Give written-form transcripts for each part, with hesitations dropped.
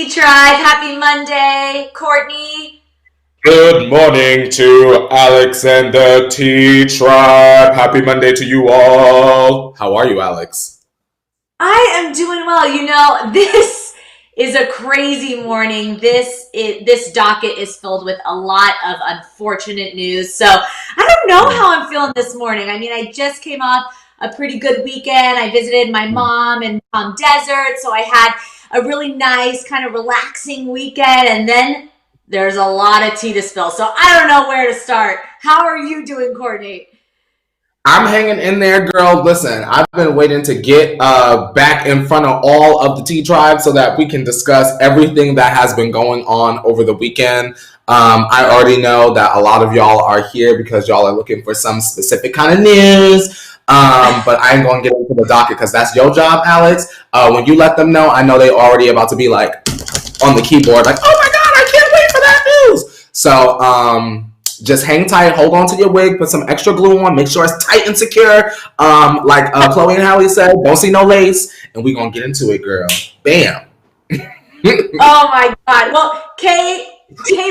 Tea Tribe. Happy Monday, Courtney. Good morning to Alex and the Tea Tribe. Happy Monday to you all. How are you, Alex? I am doing well. You know, this is a crazy morning. This docket is filled with a lot of unfortunate news. So I don't know how I'm feeling this morning. I mean, I just came off a pretty good weekend. I visited my mom in Palm Desert, so I had a really nice, kind of relaxing weekend, and then there's a lot of tea to spill. So I don't know where to start. How are you doing, Courtney? I'm hanging in there, girl. Listen, I've been waiting to get back in front of all of the Tea Tribe so that we can discuss everything that has been going on over the weekend. I already know that a lot of y'all are here because y'all are looking for some specific kind of news. But I ain't gonna get into the docket because that's your job, Alex. When you let them know, I know they already about to be like on the keyboard, like, oh my god, I can't wait for that news. So just hang tight, hold on to your wig, put some extra glue on, make sure it's tight and secure. Like Chloe and Hallie said, don't see no lace, and we gonna get into it, girl. Bam. Oh my God. Well, Kay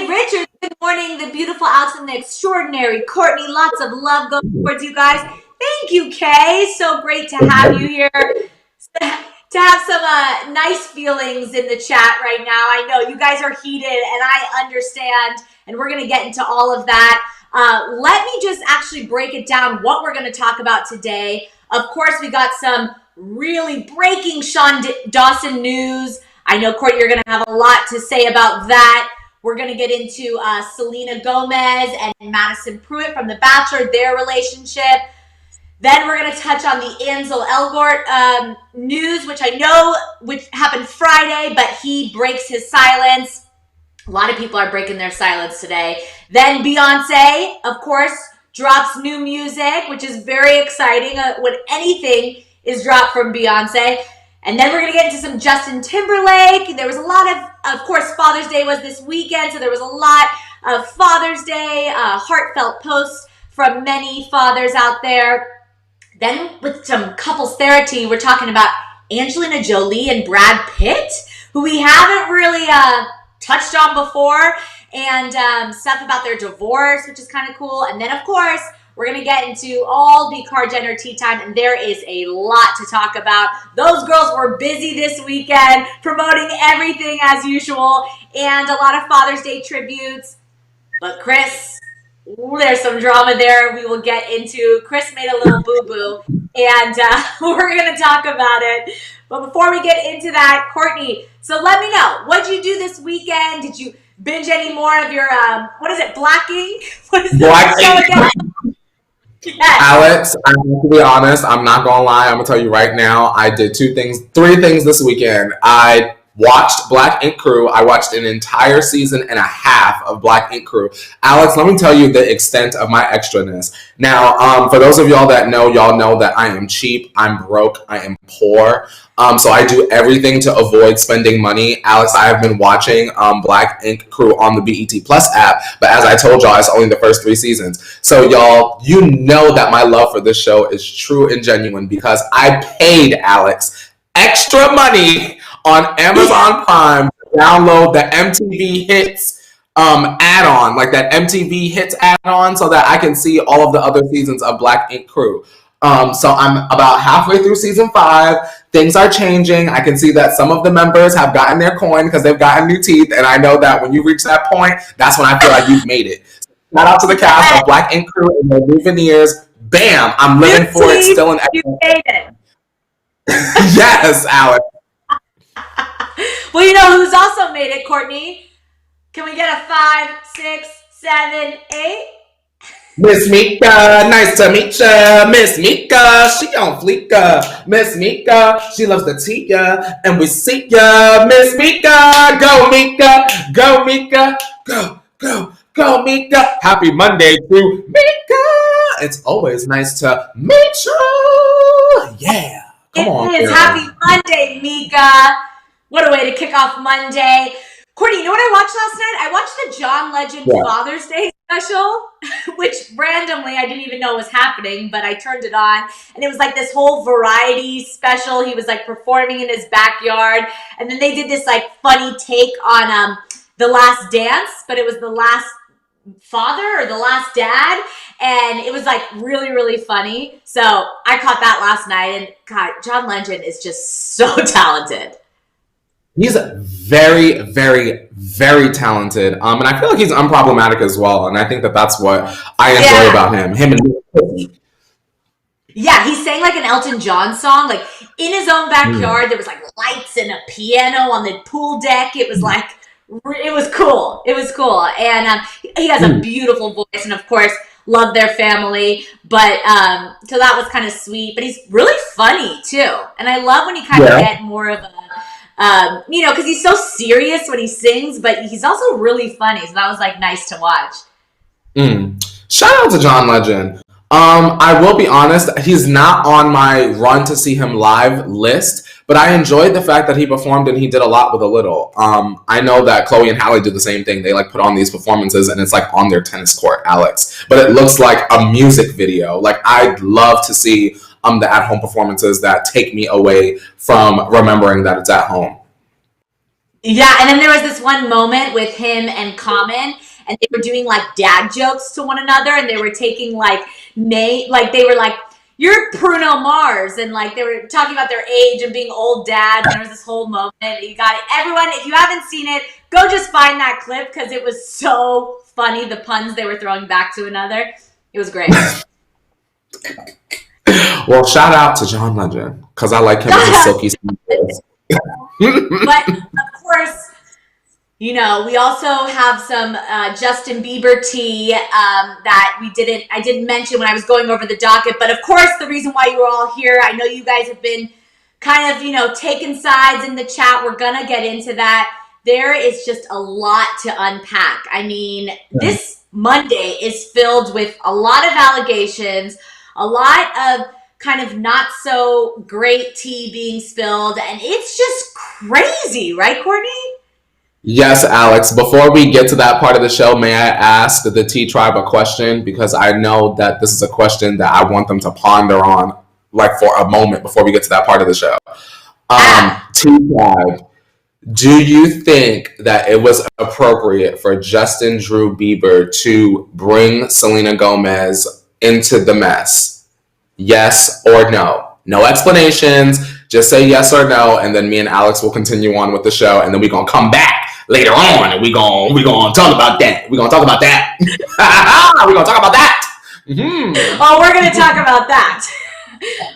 Richards, good morning. The beautiful Alex and the extraordinary Courtney. Lots of love going towards you guys. Thank you, Kay. So great to have you here. To have some nice feelings in the chat right now. I know you guys are heated, and I understand, and we're going to get into all of that. Let me just actually break it down what we're going to talk about today. Of course, we got some really breaking Dawson news. I know, Courtney, you're going to have a lot to say about that. We're going to get into Selena Gomez and Madison Pruitt from The Bachelor, their relationship. Then we're going to touch on the Ansel Elgort news, which happened Friday, but he breaks his silence. A lot of people are breaking their silence today. Then Beyonce, of course, drops new music, which is very exciting when anything is dropped from Beyonce. And then we're going to get into some Justin Timberlake. There was a lot of course, Father's Day was this weekend, so there was a lot of Father's Day, heartfelt posts from many fathers out there. Then with some couples therapy, we're talking about Angelina Jolie and Brad Pitt, who we haven't really touched on before, and stuff about their divorce, which is kind of cool. And then, of course, we're going to get into all the Kardashian tea time, and there is a lot to talk about. Those girls were busy this weekend, promoting everything as usual, and a lot of Father's Day tributes. But Chris, there's some drama there we will get into. Chris made a little boo-boo, and we're going to talk about it. But before we get into that, Courtney, so let me know. What'd you do this weekend? Did you binge any more of your, what is it, Blacking? What is the show again? Yes. Alex, I have to be honest, I'm not gonna lie, I'm gonna tell you right now, I did three things this weekend. I watched Black Ink Crew. I watched an entire season and a half of Black Ink Crew. Alex, let me tell you the extent of my extraness. Now, for those of y'all that know, y'all know that I am cheap, I'm broke, I am poor. So I do everything to avoid spending money. Alex, I have been watching Black Ink Crew on the BET Plus app, but as I told y'all, it's only the first 3 seasons. So y'all, you know that my love for this show is true and genuine because I paid Alex extra money on Amazon Prime to download the MTV Hits add-on, like that MTV Hits add-on, so that I can see all of the other seasons of Black Ink Crew. So I'm about halfway through season 5. Things are changing. I can see that some of the members have gotten their coin because they've gotten new teeth, and I know that when you reach that point, that's when I feel like you've made it. Shout out to the cast of Black Ink Crew and their new veneers. Bam! I'm living for it. Still in. You made it. Yes, Alex. Well, you know who's also made it, Courtney? Can we get a 5, 6, 7, 8? Miss Mika, nice to meet ya. Miss Mika, she on fleeka. Miss Mika, she loves the tea ya, and we see ya. Miss Mika, go Mika, go Mika, go Mika. Happy Monday to Mika. It's always nice to meet you. Yeah, come on. It is. Happy Monday, Mika. What a way to kick off Monday. Courtney, you know what I watched last night? I watched the John Legend Father's Day special, which randomly I didn't even know was happening, but I turned it on and it was like this whole variety special. He was like performing in his backyard, and then they did this like funny take on The Last Dance, but it was the last father or the last dad, and it was like really, really funny. So I caught that last night, and God, John Legend is just so talented. He's very, very, very talented. And I feel like he's unproblematic as well. And I think that that's what I enjoy about him. Him and Yeah, he sang like an Elton John song, like in his own backyard. There was like lights and a piano on the pool deck. It was like, it was cool. It was cool. And he has a beautiful voice, and of course, love their family. But so that was kind of sweet. But he's really funny too. And I love when he kind of get more of a, because he's so serious when he sings, but he's also really funny. So that was like nice to watch. Shout out to John Legend. I will be honest, he's not on my run to see him live list, but I enjoyed the fact that he performed and he did a lot with a little. I know that Chloe and Halle did the same thing. They like put on these performances and it's like on their tennis court, Alex. But it looks like a music video. Like I'd love to see the at-home performances that take me away from remembering that it's at home. Yeah, and then there was this one moment with him and Common, and they were doing like dad jokes to one another, and they were taking like they were like, "You're Bruno Mars," and like they were talking about their age and being old dads. And there was this whole moment. You got it, everyone. If you haven't seen it, go just find that clip because it was so funny. The puns they were throwing back to another. It was great. Well, shout out to John Legend because I like him as a silky smooth. But of course, we also have some Justin Bieber tea that I didn't mention when I was going over the docket. But of course, the reason why you were all here, I know you guys have been kind of, taking sides in the chat. We're going to get into that. There is just a lot to unpack. I mean, this Monday is filled with a lot of allegations, a lot of kind of not so great tea being spilled, and it's just crazy, right, Courtney? Yes, Alex. Before we get to that part of the show, may I ask the T Tribe a question? Because I know that this is a question that I want them to ponder on, like for a moment before we get to that part of the show. T Tribe, do you think that it was appropriate for Justin Drew Bieber to bring Selena Gomez into the mess? Yes or no? No explanations. Just say yes or no, and then me and Alex will continue on with the show, and then we're gonna come back later on, and we're gonna talk about that. We're gonna talk about that. We're gonna talk about that. Mm-hmm. Oh, we're gonna talk about that.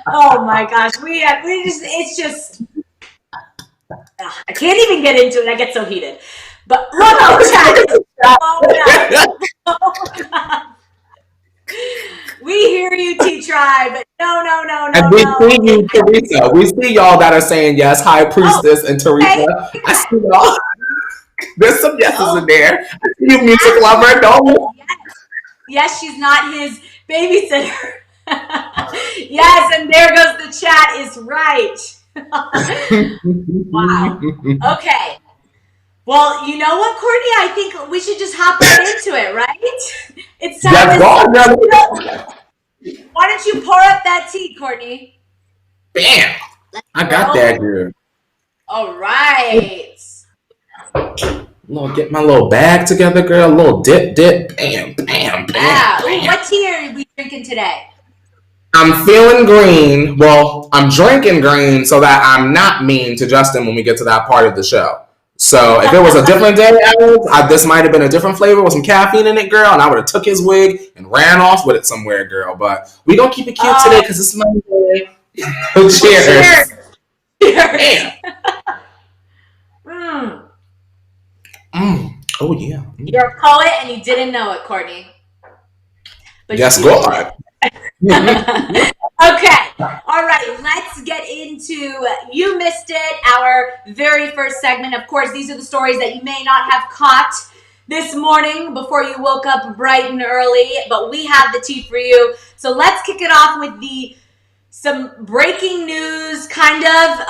Oh my gosh, it's just. I can't even get into it. I get so heated. But we hear you, T Tribe, but no. And we see you, Teresa. We see y'all that are saying yes. High Priestess and Teresa. Okay. I see y'all. There's some yeses in there. I see you, music lover. No. Yes, she's not his babysitter. Yes, and there goes the chat is right. Wow. Okay. Well, you know what, Courtney? I think we should just hop right into it, right? It's time Why don't you pour up that tea, Courtney? Bam! I got that, girl. All right. Get my little bag together, girl. A little dip. Bam. Yeah. Ooh, what tea are we drinking today? I'm feeling green. Well, I'm drinking green so that I'm not mean to Justin when we get to that part of the show. So if it was a different day, this might have been a different flavor with some caffeine in it, girl, and I would have took his wig and ran off with it somewhere, girl. But we gonna keep it cute today because it's Monday. Cheers. Oh yeah. You're a poet and you didn't know it, Courtney. But yes, God. Okay. All right. Let's get into You Missed It, our very first segment. Of course, these are the stories that you may not have caught this morning before you woke up bright and early, but we have the tea for you. So let's kick it off with some breaking news, kind of.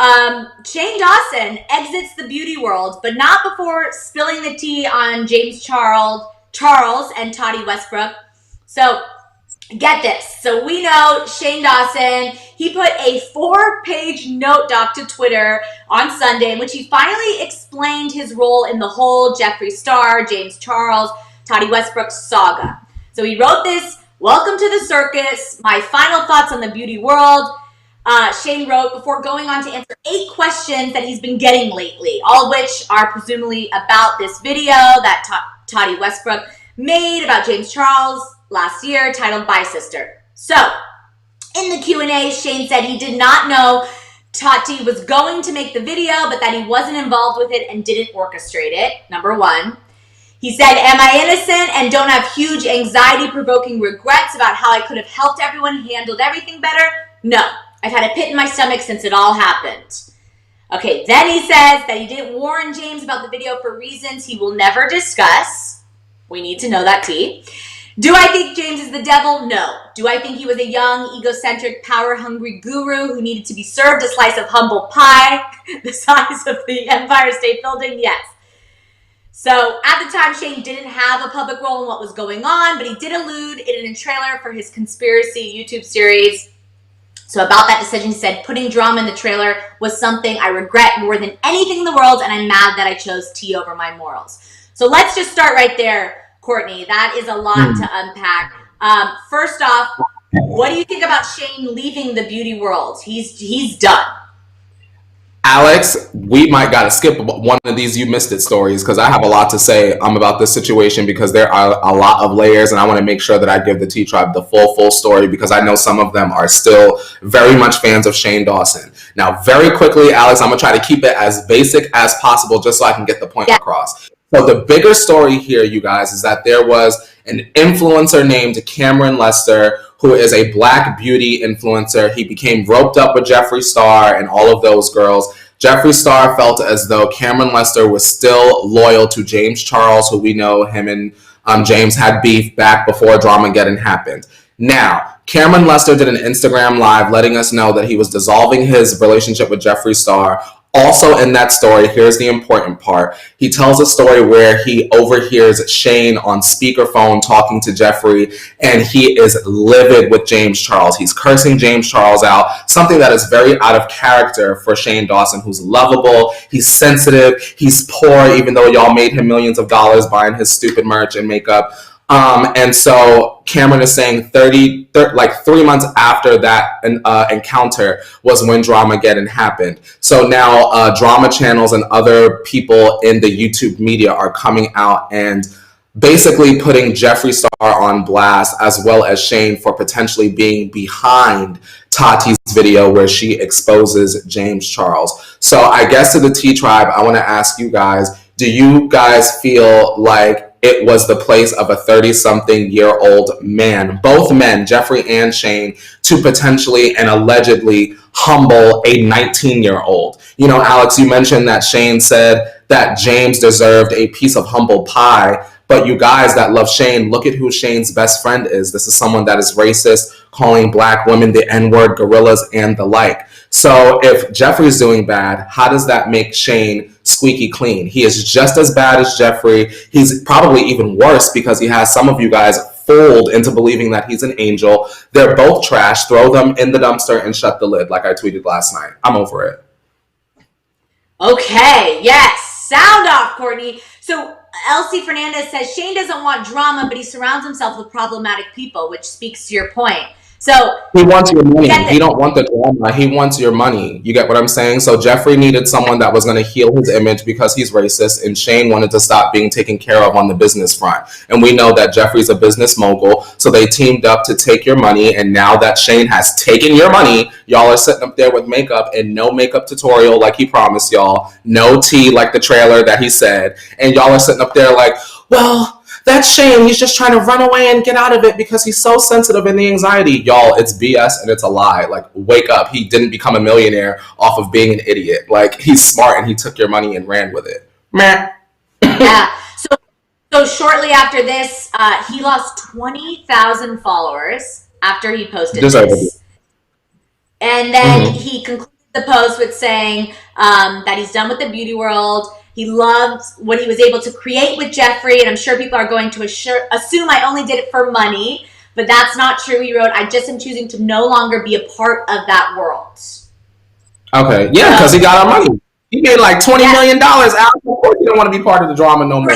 Shane Dawson exits the beauty world, but not before spilling the tea on James Charles Charles and Toddy Westbrook. So get this. So we know Shane Dawson, he put a 4-page note doc to Twitter on Sunday in which he finally explained his role in the whole Jeffree Star, James Charles, Toddy Westbrook saga. So he wrote this: "Welcome to the circus. My final thoughts on the beauty world." Shane wrote before going on to answer 8 questions that he's been getting lately, all of which are presumably about this video that Toddy Westbrook made about James Charles last year titled "Bye Sister." So in the Q&A, Shane said he did not know Tati was going to make the video, but that he wasn't involved with it and didn't orchestrate it, number one. He said, "Am I innocent and don't have huge anxiety-provoking regrets about how I could have helped everyone, handled everything better? No. I've had a pit in my stomach since it all happened." Okay, then he says that he didn't warn James about the video for reasons he will never discuss. We need to know that tea. Do I think James is the devil? No. Do I think he was a young, egocentric, power-hungry guru who needed to be served a slice of humble pie the size of the Empire State Building? Yes. So at the time, Shane didn't have a public role in what was going on, but he did allude in a trailer for his conspiracy YouTube series. So about that decision, he said, "Putting drama in the trailer was something I regret more than anything in the world, and I'm mad that I chose tea over my morals." So let's just start right there, Courtney. That is a lot to unpack. First off, what do you think about Shane leaving the beauty world? He's done. Alex, we might got to skip one of these "you missed it" stories because I have a lot to say about this situation because there are a lot of layers and I want to make sure that I give the T Tribe the full story because I know some of them are still very much fans of Shane Dawson. Now, very quickly, Alex, I'm going to try to keep it as basic as possible just so I can get the point across. So the bigger story here, you guys, is that there was an influencer named Cameron Lester who is a black beauty influencer. He became roped up with Jeffree Star and all of those girls. Jeffree Star felt as though Cameron Lester was still loyal to James Charles, who we know him and James had beef back before Dramageddon happened. Now, Cameron Lester did an Instagram live letting us know that he was dissolving his relationship with Jeffree Star. Also in that story, here's the important part. He tells a story where he overhears Shane on speakerphone talking to Jeffree, and he is livid with James Charles. He's cursing James Charles out, something that is very out of character for Shane Dawson, who's lovable, he's sensitive, he's poor, even though y'all made him millions of dollars buying his stupid merch and makeup. And so Cameron is saying 3 months after that encounter was when Dramageddon happened. So now drama channels and other people in the YouTube media are coming out and basically putting Jeffree Star on blast as well as Shane for potentially being behind Tati's video where she exposes James Charles. So I guess to the T Tribe, I want to ask you guys, do you guys feel like it was the place of a 30-something-year-old man, both men, Jeffree and Shane, to potentially and allegedly humble a 19-year-old? You know, Alex, you mentioned that Shane said that James deserved a piece of humble pie, but you guys that love Shane, look at who Shane's best friend is. This is someone that is racist, calling black women the N-word, gorillas, and the like. So if Jeffree's doing bad, how does that make Shane squeaky clean? He is just as bad as Jeffree. He's probably even worse because he has some of you guys fooled into believing that he's an angel. They're both trash. Throw them in the dumpster and shut the lid, like I tweeted last night. I'm over it. Okay, yes. Sound off, Courtney. So Elsie Fernandez says Shane doesn't want drama, but he surrounds himself with problematic people, which speaks to your point. So he wants your money. He don't want the drama. He wants your money. You get what I'm saying? So Jeffree needed someone that was going to heal his image because he's racist, and Shane wanted to stop being taken care of on the business front. And we know that Jeffree's a business mogul, so they teamed up to take your money. And now that Shane has taken your money, y'all are sitting up there with makeup and no makeup tutorial like he promised y'all, no tea like the trailer that he said, and y'all are sitting up there like, well, that's Shane. He's just trying to run away and get out of it because he's so sensitive in the anxiety. Y'all, it's BS and it's a lie. Like, wake up. He didn't become a millionaire off of being an idiot. Like, he's smart and he took your money and ran with it. Meh. Yeah. So shortly after this, he lost 20,000 followers after he posted this. And then he concluded the post with saying that he's done with the beauty world. He loved what he was able to create with Jeffree, and I'm sure people are going to assume I only did it for money, but that's not true. He wrote, I just am choosing to no longer be a part of that world. Okay, yeah, because he got our money. He made like $20 million out. Of course, he don't want to be part of the drama no more.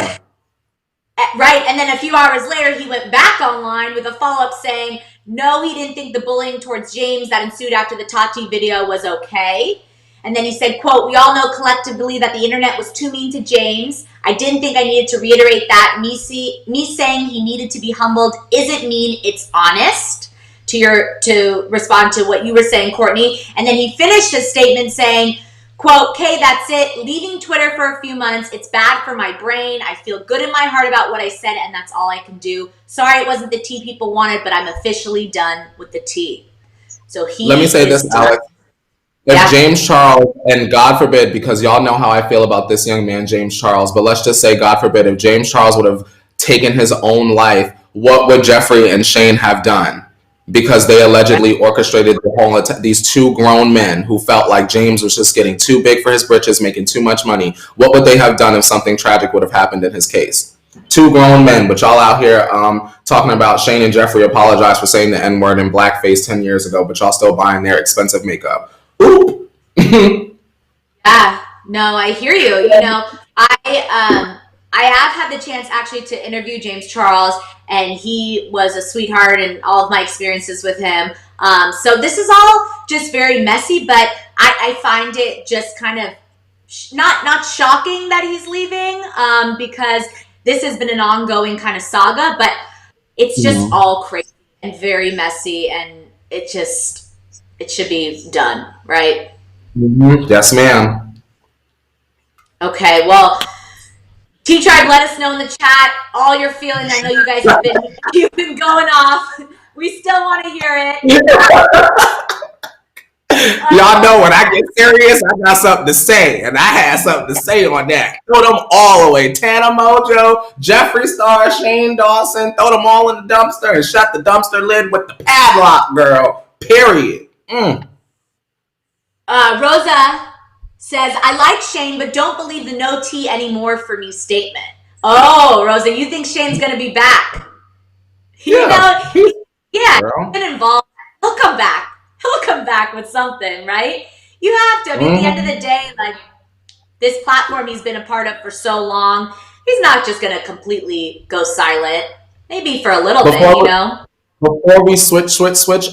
Right, and then a few hours later, he went back online with a follow-up saying, no, he didn't think the bullying towards James that ensued after the Tati video was okay. And then he said, quote, we all know collectively that the internet was too mean to James. I didn't think I needed to reiterate that. Me saying he needed to be humbled isn't mean, it's honest. To respond to what you were saying, Courtney. And then he finished his statement saying, quote, okay, that's it. Leaving Twitter for a few months. It's bad for my brain. I feel good in my heart about what I said, and that's all I can do. Sorry it wasn't the tea people wanted, but I'm officially done with the tea. So let me say this, Alex. If James Charles, and God forbid, because y'all know how I feel about this young man, James Charles, but let's just say, God forbid, if James Charles would have taken his own life, what would Jeffree and Shane have done? Because they allegedly orchestrated the whole these two grown men who felt like James was just getting too big for his britches, making too much money. What would they have done if something tragic would have happened in his case? Two grown men, but y'all out here talking about Shane and Jeffree apologized for saying the N-word in blackface 10 years ago, but y'all still buying their expensive makeup. Oop. Yeah, no, I hear you. You know, I have had the chance actually to interview James Charles, and he was a sweetheart and all of my experiences with him. So this is all just very messy, but I find it just kind of not shocking that he's leaving, because this has been an ongoing kind of saga, but it's just all crazy and very messy, and it should be done, right? Mm-hmm. Yes, ma'am. Okay, well, T-Tribe, let us know in the chat all your feelings. I know you guys have been going off. We still want to hear it. Y'all know when I get serious, I got something to say, and I had something to say on that. Throw them all away. Tana Mojo, Jeffree Star, Shane Dawson, throw them all in the dumpster and shut the dumpster lid with the padlock, girl. Period. Rosa says, I like Shane, but don't believe the no tea anymore for me statement. Oh, Rosa, you think Shane's going to be back? Yeah. He's been involved. He'll come back. He'll come back with something, right? You have to. I mean, at the end of the day, like, this platform he's been a part of for so long, he's not just going to completely go silent. Maybe for a little bit, you know? Before we switch,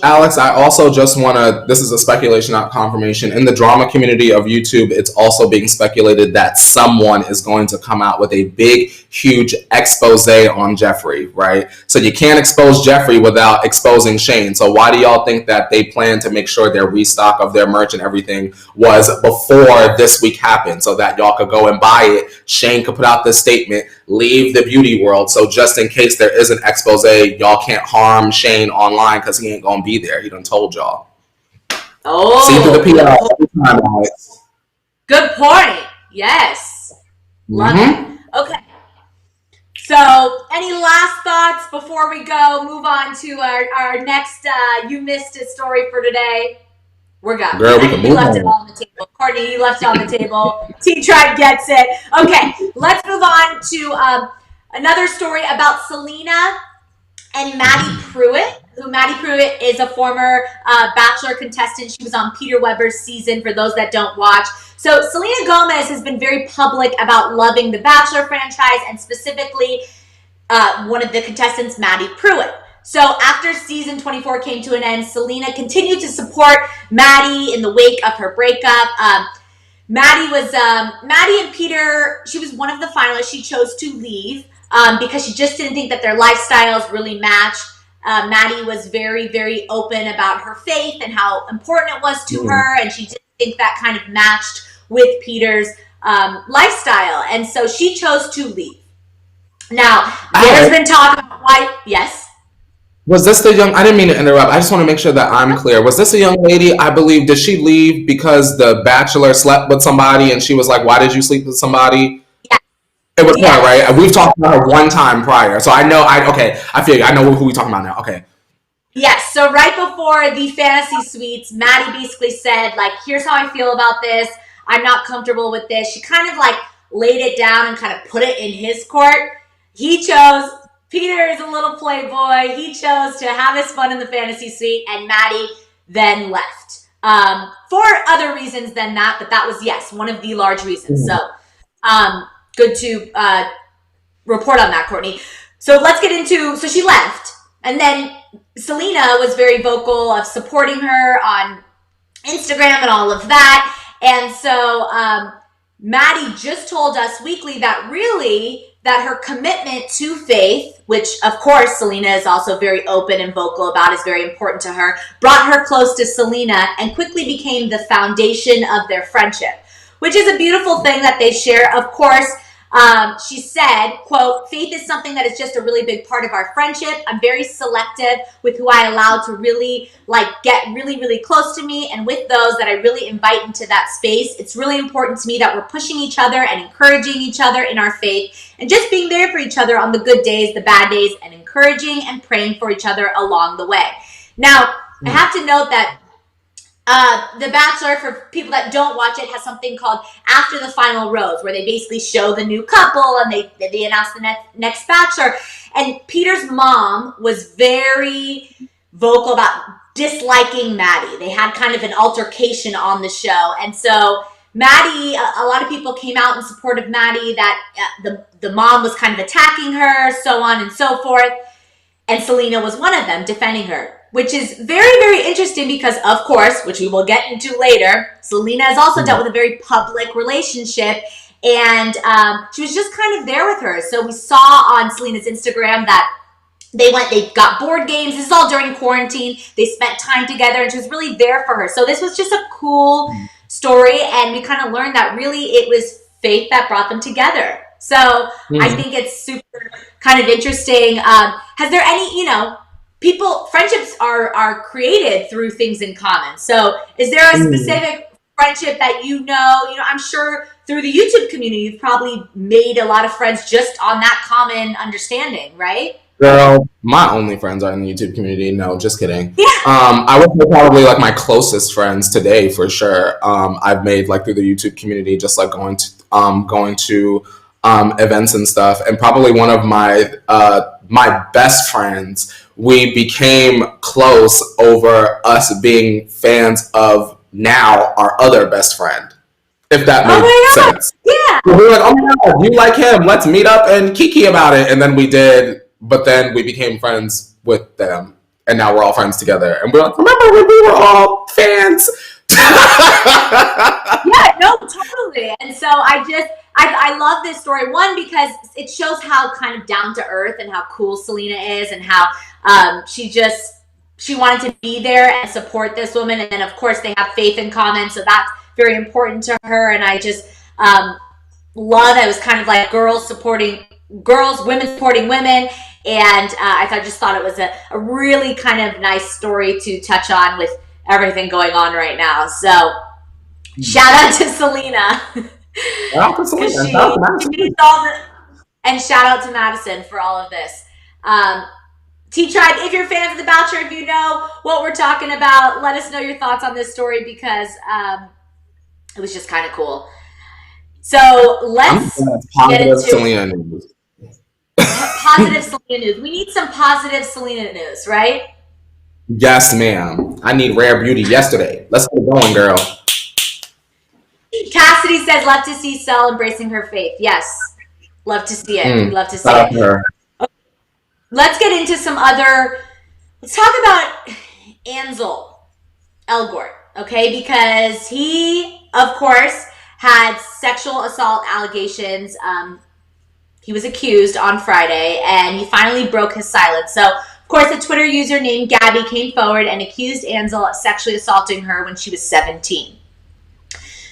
Alex, I also just want to, this is a speculation, not confirmation. In the drama community of YouTube, it's also being speculated that someone is going to come out with a big, huge expose on Jeffree, right? So you can't expose Jeffree without exposing Shane. So why do y'all think that they plan to make sure their restock of their merch and everything was before this week happened, so that y'all could go and buy it? Shane could put out this statement, leave the beauty world. So just in case there is an expose, y'all can't harm Shane online because he ain't gonna be there. He done told y'all. Oh, see through the PR time, Alex. Good point. Yes, love it. Okay. So, any last thoughts before we go? Move on to our next You Missed It story for today. We're good. Girl, we can move left it all on the table. Courtney, you left it on the table. T-Tribe gets it. Okay, let's move on to another story about Selena and Maddie Pruitt. Maddie Pruitt is a former Bachelor contestant. She was on Peter Weber's season, for those that don't watch. So Selena Gomez has been very public about loving the Bachelor franchise, and specifically one of the contestants, Maddie Pruitt. So after season 24 came to an end, Selena continued to support Maddie in the wake of her breakup. Maddie and Peter, she was one of the finalists. She chose to leave because she just didn't think that their lifestyles really matched. Maddie was very, very open about her faith and how important it was to her, and she didn't think that kind of matched with Peter's lifestyle. And so she chose to leave. Now, there's been talk about why, yes? Was this the young, I didn't mean to interrupt. I just want to make sure that I'm clear. Was this a young lady, I believe, did she leave because the Bachelor slept with somebody and she was like, why did you sleep with somebody? Yes. It was her, right? We've talked about her one time prior. So I know, I feel you. I know who we're talking about now. Okay. Yes, so right before the fantasy suites, Maddie basically said, like, here's how I feel about this. I'm not comfortable with this. She kind of like laid it down and kind of put it in his court. He chose, Peter is a little playboy. He chose to have his fun in the fantasy suite, and Maddie then left. For other reasons than that, but that was, yes, one of the large reasons. So good to report on that, Courtney. So let's get into, so she left. And then Selena was very vocal of supporting her on Instagram and all of that. And so Maddie just told Us Weekly that really that her commitment to Faith, which of course Selena is also very open and vocal about, is very important to her, brought her close to Selena and quickly became the foundation of their friendship, which is a beautiful thing that they share. Of course, she said, quote, Faith is something that is just a really big part of our friendship. I'm very selective with who I allow to really get really, really close to me. And with those that I really invite into that space, it's really important to me that we're pushing each other and encouraging each other in our faith and just being there for each other on the good days, the bad days, and encouraging and praying for each other along the way. Now, I have to note that The Bachelor, for people that don't watch it, has something called After the Final Rose, where they basically show the new couple and they announce the next Bachelor. And Peter's mom was very vocal about disliking Maddie. They had kind of an altercation on the show. And so Maddie, a lot of people came out in support of Maddie, that the mom was kind of attacking her, so on and so forth. And Selena was one of them, defending her, which is very, very interesting because, of course, which we will get into later, Selena has also dealt with a very public relationship, and she was just kind of there with her. So we saw on Selena's Instagram that they got board games. This is all during quarantine. They spent time together, and she was really there for her. So this was just a cool story, and we kind of learned that really it was Faith that brought them together. So I think it's super kind of interesting. Has there any, friendships are created through things in common. So is there a specific friendship that I'm sure through the YouTube community, you've probably made a lot of friends just on that common understanding, right? Girl, my only friends are in the YouTube community. No, just kidding. Yeah. I would say probably my closest friends today for sure. I've made through the YouTube community, just going to events and stuff. And probably one of my best friends, we became close over us being fans of now our other best friend. If that made sense. Yeah. So we were like, oh my God, you like him. Let's meet up and kiki about it. And then we did. But then we became friends with them, and now we're all friends together. And we're like, remember when we were all fans? Yeah, no, totally. And so I love this story. One, because it shows how kind of down to earth and how cool Selena is, and how she wanted to be there and support this woman. And then of course they have faith in common, so that's very important to her. And I just love that it was kind of like girls supporting girls, women supporting women. And I just thought it was a really kind of nice story to touch on with everything going on right now. So shout out to Selena. Shout out to Selena. And shout out to Madison for all of this. T-Tribe, if you're fans of The Bachelor, if you know what we're talking about, let us know your thoughts on this story, because it was just kind of cool. So let's get into Selena news. Positive Selena news. We need some positive Selena news, right? Yes, ma'am. I need Rare Beauty yesterday. Let's get going, girl. Cassidy says, love to see Sel embracing her faith. Yes. Love to see it. Love to see it. Her. Okay. Let's get into let's talk about Ansel Elgort, okay? Because he, of course, had sexual assault allegations. He was accused on Friday, and he finally broke his silence. So, of course, a Twitter user named Gabby came forward and accused Ansel of sexually assaulting her when she was 17.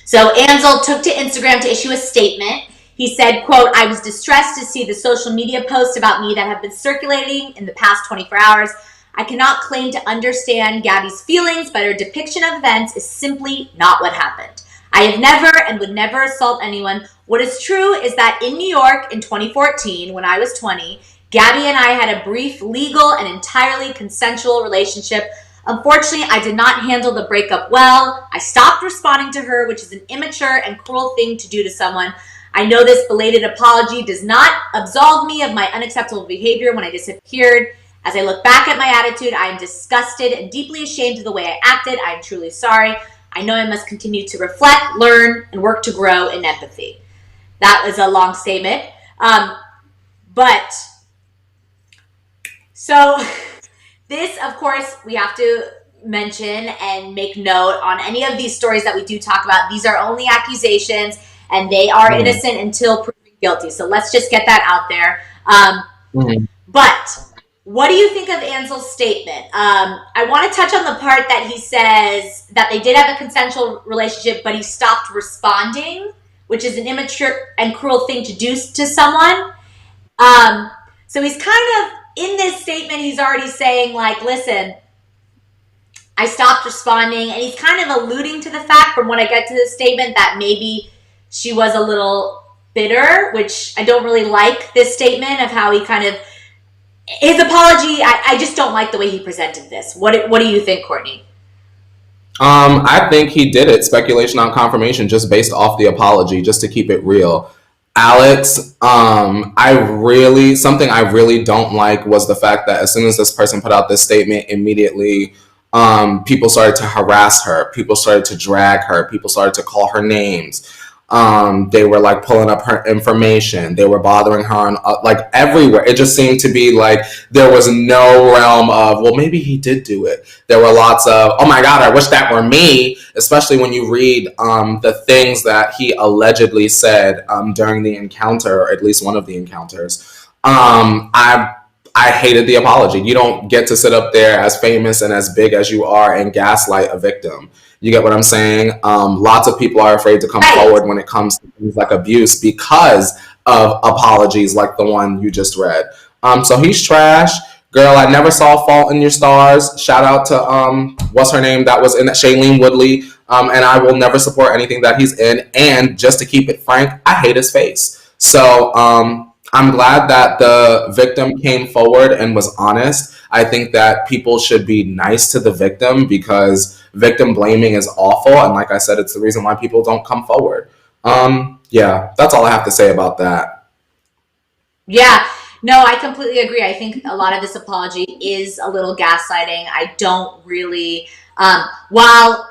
So Ansel took to Instagram to issue a statement. He said, quote, I was distressed to see the social media posts about me that have been circulating in the past 24 hours. I cannot claim to understand Gabby's feelings, but her depiction of events is simply not what happened. I have never and would never assault anyone. What is true is that in New York in 2014, when I was 20, Gabby and I had a brief legal and entirely consensual relationship. Unfortunately, I did not handle the breakup well. I stopped responding to her, which is an immature and cruel thing to do to someone. I know this belated apology does not absolve me of my unacceptable behavior when I disappeared. As I look back at my attitude, I am disgusted and deeply ashamed of the way I acted. I am truly sorry. I know I must continue to reflect, learn, and work to grow in empathy. That was a long statement. But, so this, of course, we have to mention and make note on any of these stories that we do talk about. These are only accusations, and they are innocent until proven guilty. So let's just get that out there. But what do you think of Ansel's statement? I want to touch on the part that he says that they did have a consensual relationship, but he stopped responding, which is an immature and cruel thing to do to someone. So he's kind of, in this statement, he's already saying, like, listen, I stopped responding. And he's kind of alluding to the fact, from when I get to this statement, that maybe she was a little bitter, which I don't really like this statement of how he kind of, his apology, I just don't like the way he presented this. What do you think, Courtney? I think he did it, speculation on confirmation, just based off the apology, just to keep it real. Alex, something I really don't like was the fact that as soon as this person put out this statement, immediately people started to harass her. People started to drag her. People started to call her names. They were like pulling up her information. They were bothering her on like everywhere. It just seemed to be like there was no realm of, well, maybe he did do it. There were lots of, oh my God, I wish that were me, especially when you read the things that he allegedly said during the encounter, or at least one of the encounters. I hated the apology. You don't get to sit up there as famous and as big as you are and gaslight a victim. You get what I'm saying? Lots of people are afraid to come forward when it comes to things like abuse because of apologies like the one you just read. So he's trash. Girl, I never saw Fault in Your Stars. Shout out to, what's her name? That was in that, Shailene Woodley. And I will never support anything that he's in. And just to keep it frank, I hate his face. So I'm glad that the victim came forward and was honest. I think that people should be nice to the victim because victim blaming is awful. And like I said, it's the reason why people don't come forward. Yeah, that's all I have to say about that. Yeah, no, I completely agree. I think a lot of this apology is a little gaslighting. I don't really, while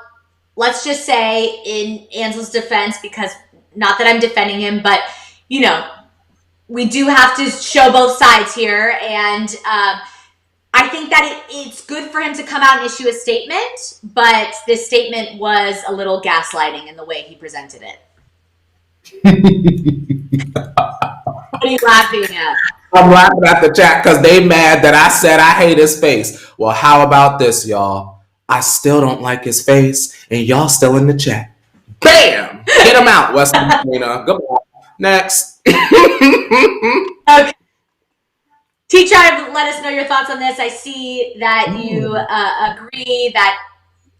let's just say in Ansel's defense, because not that I'm defending him, but you know, we do have to show both sides here. And I think that it's good for him to come out and issue a statement, but this statement was a little gaslighting in the way he presented it. What are you laughing at? I'm laughing at the chat because they mad that I said I hate his face. Well, how about this, y'all? I still don't like his face, and y'all still in the chat. Bam! Get him out, West Carolina. Goodbye. Next. Okay. T-Tribe, let us know your thoughts on this. I see that you agree that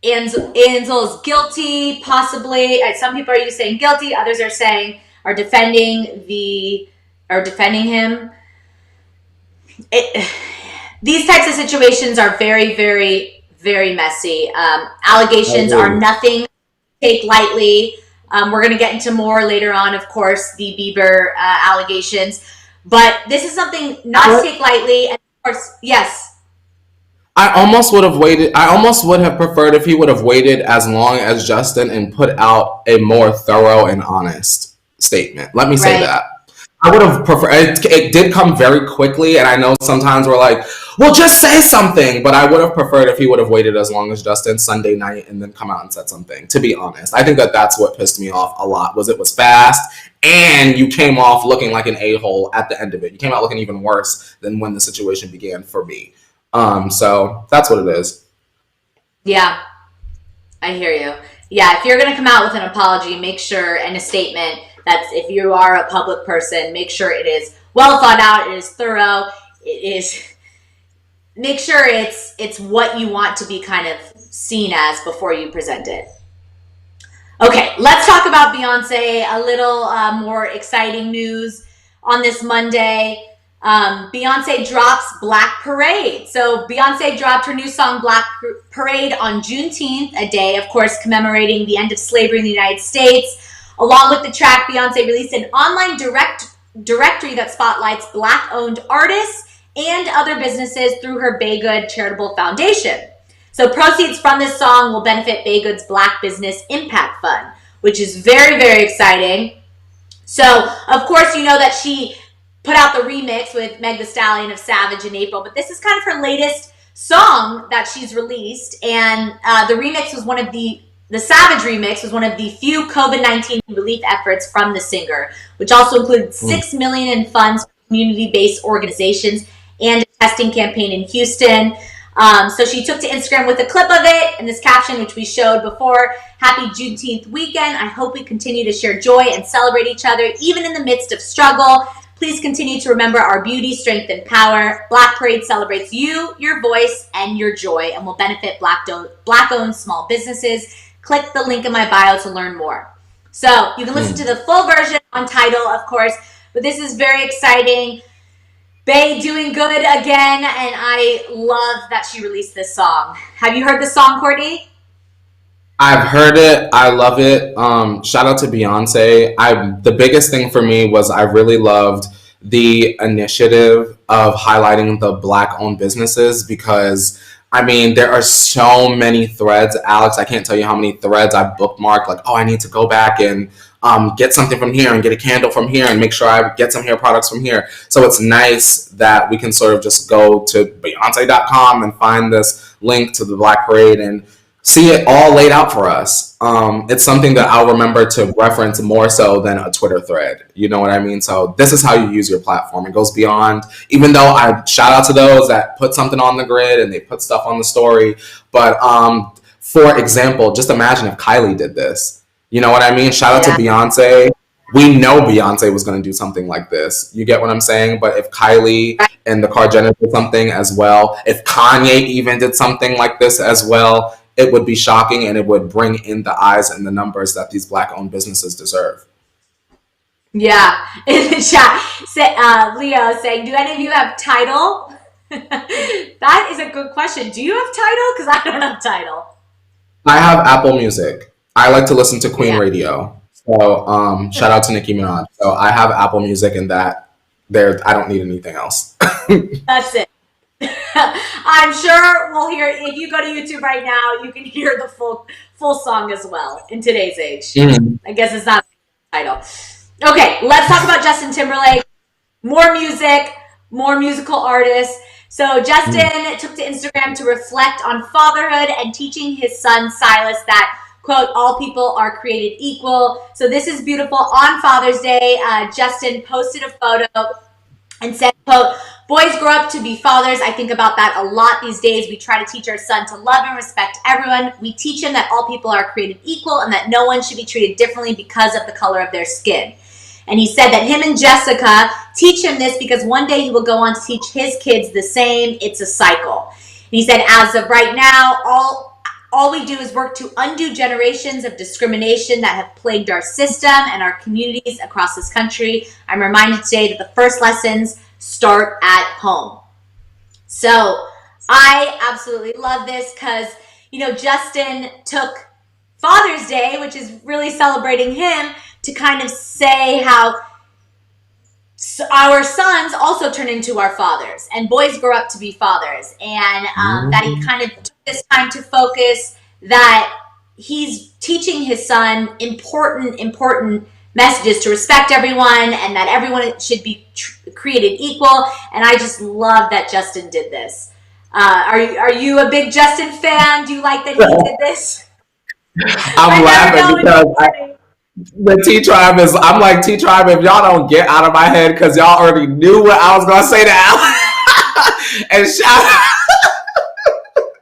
Ansel is guilty, possibly. Some people are saying guilty. Others are defending him. These types of situations are very, very, very messy. Allegations are nothing to take lightly. We're going to get into more later on, of course, the Bieber allegations. But this is something not to take lightly. And of course, yes. I almost would have preferred if he would have waited as long as Justin and put out a more thorough and honest statement. Let me say that. I would have preferred, it did come very quickly, and I know sometimes we're like, well, just say something, but I would have preferred if he would have waited as long as Justin Sunday night and then come out and said something, to be honest. I think that that's what pissed me off a lot, was it was fast, and you came off looking like an a-hole at the end of it. You came out looking even worse than when the situation began for me. So that's what it is. Yeah, I hear you. Yeah, if you're going to come out with an apology, make sure, and a statement, that's if you are a public person, make sure it is well thought out, it is thorough, make sure it's what you want to be kind of seen as before you present it. Okay, let's talk about Beyonce, a little more exciting news on this Monday. Beyonce drops Black Parade. So Beyonce dropped her new song Black Parade on Juneteenth, a day, of course, commemorating the end of slavery in the United States. Along with the track, Beyonce released an online directory that spotlights Black-owned artists and other businesses through her Baygood Charitable Foundation. So proceeds from this song will benefit Baygood's Black Business Impact Fund, which is very, very exciting. So, of course, you know that she put out the remix with Meg Thee Stallion of Savage in April, but this is kind of her latest song that she's released, and the remix was one of the Savage remix was one of the few COVID-19 relief efforts from the singer, which also included $6 million in funds for community-based organizations and a testing campaign in Houston. So she took to Instagram with a clip of it and this caption, which we showed before: "Happy Juneteenth weekend. I hope we continue to share joy and celebrate each other, even in the midst of struggle. Please continue to remember our beauty, strength, and power. Black Parade celebrates you, your voice, and your joy, and will benefit Black-owned small businesses. Click the link in my bio to learn more." So you can listen to the full version on Tidal, of course, but this is very exciting. Bey doing good again, and I love that she released this song. Have you heard the song, Courtney? I've heard it. I love it. Shout out to Beyonce. The biggest thing for me was I really loved the initiative of highlighting the Black-owned businesses, because I mean, there are so many threads, Alex. I can't tell you how many threads I've bookmarked. Like, oh, I need to go back and get something from here and get a candle from here and make sure I get some hair products from here. So it's nice that we can sort of just go to Beyonce.com and find this link to the Black Parade and see it all laid out for us. It's something that I'll remember to reference more so than a Twitter thread. You know what I mean? So this is how you use your platform. It goes beyond, even though I shout out to those that put something on the grid and they put stuff on the story. But for example, just imagine if Kylie did this. You know what I mean? Shout out to Beyonce. We know Beyonce was going to do something like this. You get what I'm saying? But if Kylie and the Kardashians did something as well, if Kanye even did something like this as well, it would be shocking, and it would bring in the eyes and the numbers that these Black-owned businesses deserve. Yeah. In the chat, Leo saying, "Do any of you have Tidal?" That is a good question. Do you have Tidal? Because I don't have Tidal. I have Apple Music. I like to listen to Queen Radio. So shout out to Nicki Minaj. So I have Apple Music, and that there, I don't need anything else. That's it. I'm sure we'll hear, if you go to YouTube right now, you can hear the full song as well in today's age. I guess it's not a title. Okay, let's talk about Justin Timberlake. More music, more musical artists. So Justin took to Instagram to reflect on fatherhood and teaching his son Silas that, quote, "all people are created equal." So this is beautiful. On Father's Day, Justin posted a photo and said, quote, "Boys grow up to be fathers. I think about that a lot these days. We try to teach our son to love and respect everyone. We teach him that all people are created equal and that no one should be treated differently because of the color of their skin." And he said that him and Jessica teach him this because one day he will go on to teach his kids the same. It's a cycle. And he said, as of right now, all we do is work to undo generations of discrimination that have plagued our system and our communities across this country. I'm reminded today that the first lessons start at home. So I absolutely love this because, you know, Justin took Father's Day, which is really celebrating him, to kind of say how our sons also turn into our fathers, and boys grow up to be fathers, and that he kind of took this time to focus that he's teaching his son important messages to respect everyone and that everyone should be created equal. And I just love that Justin did this. Are you a big Justin fan? Do you like that he did this? I'm laughing because the T-Tribe is, I'm like, T-Tribe, if y'all don't get out of my head, because y'all already knew what I was going to say to Alex. And shout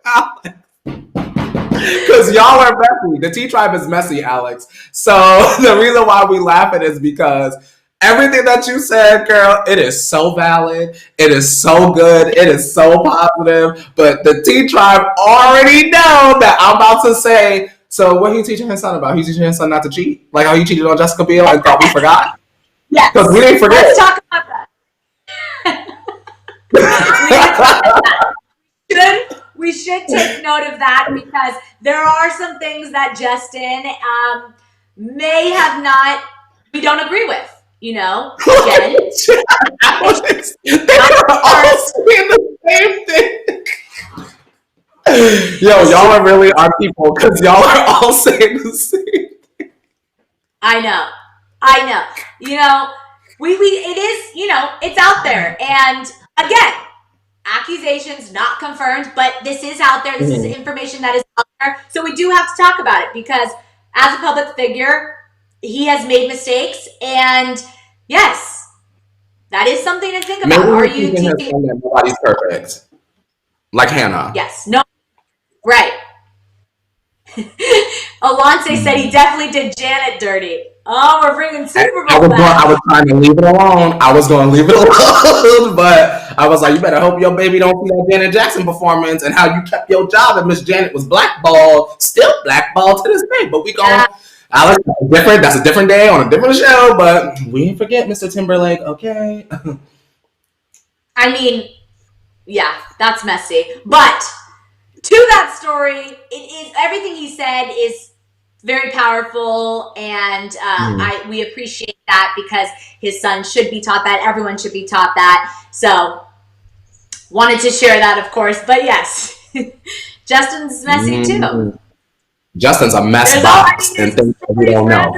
out, because y'all are messy. The T-Tribe is messy, Alex. So the reason why we laughing is because everything that you said, girl, it is so valid. It is so good. It is so positive. But the T-Tribe already know that I'm about to say, so what are you teaching his son about? He's teaching his son not to cheat? Like how he cheated on Jessica Biel and thought we forgot? Yes. Because we didn't forget. Let's talk about that. We should take note of that because there are some things that Justin may have not, we don't agree with. Again, Alex, they were all saying the same thing. Yo, y'all are really our people because y'all are all saying the same. I know. It is, it's out there. And again, accusations not confirmed, but this is out there. This is information that is out there. So we do have to talk about it because as a public figure, he has made mistakes. And yes, that is something to think about. Maybe Are you teaching that nobody's perfect? Like Hannah. Yes. No. Right. Alonce said he definitely did Janet dirty. Oh, we're bringing Super Bowl back. I was trying to leave it alone. I was going to leave it alone, but I was like, you better hope your baby don't see that Janet Jackson performance and how you kept your job and Miss Janet was blackballed, still blackballed to this day. But we going, Alex, that's a different day on a different show, but we didn't forget Mr. Timberlake, okay? I mean, yeah, that's messy. But to that story, everything he said is very powerful, and we appreciate that because his son should be taught that. Everyone should be taught that. So, wanted to share that, of course. But yes, Justin's messy too. Justin's a mess box and things that we don't know.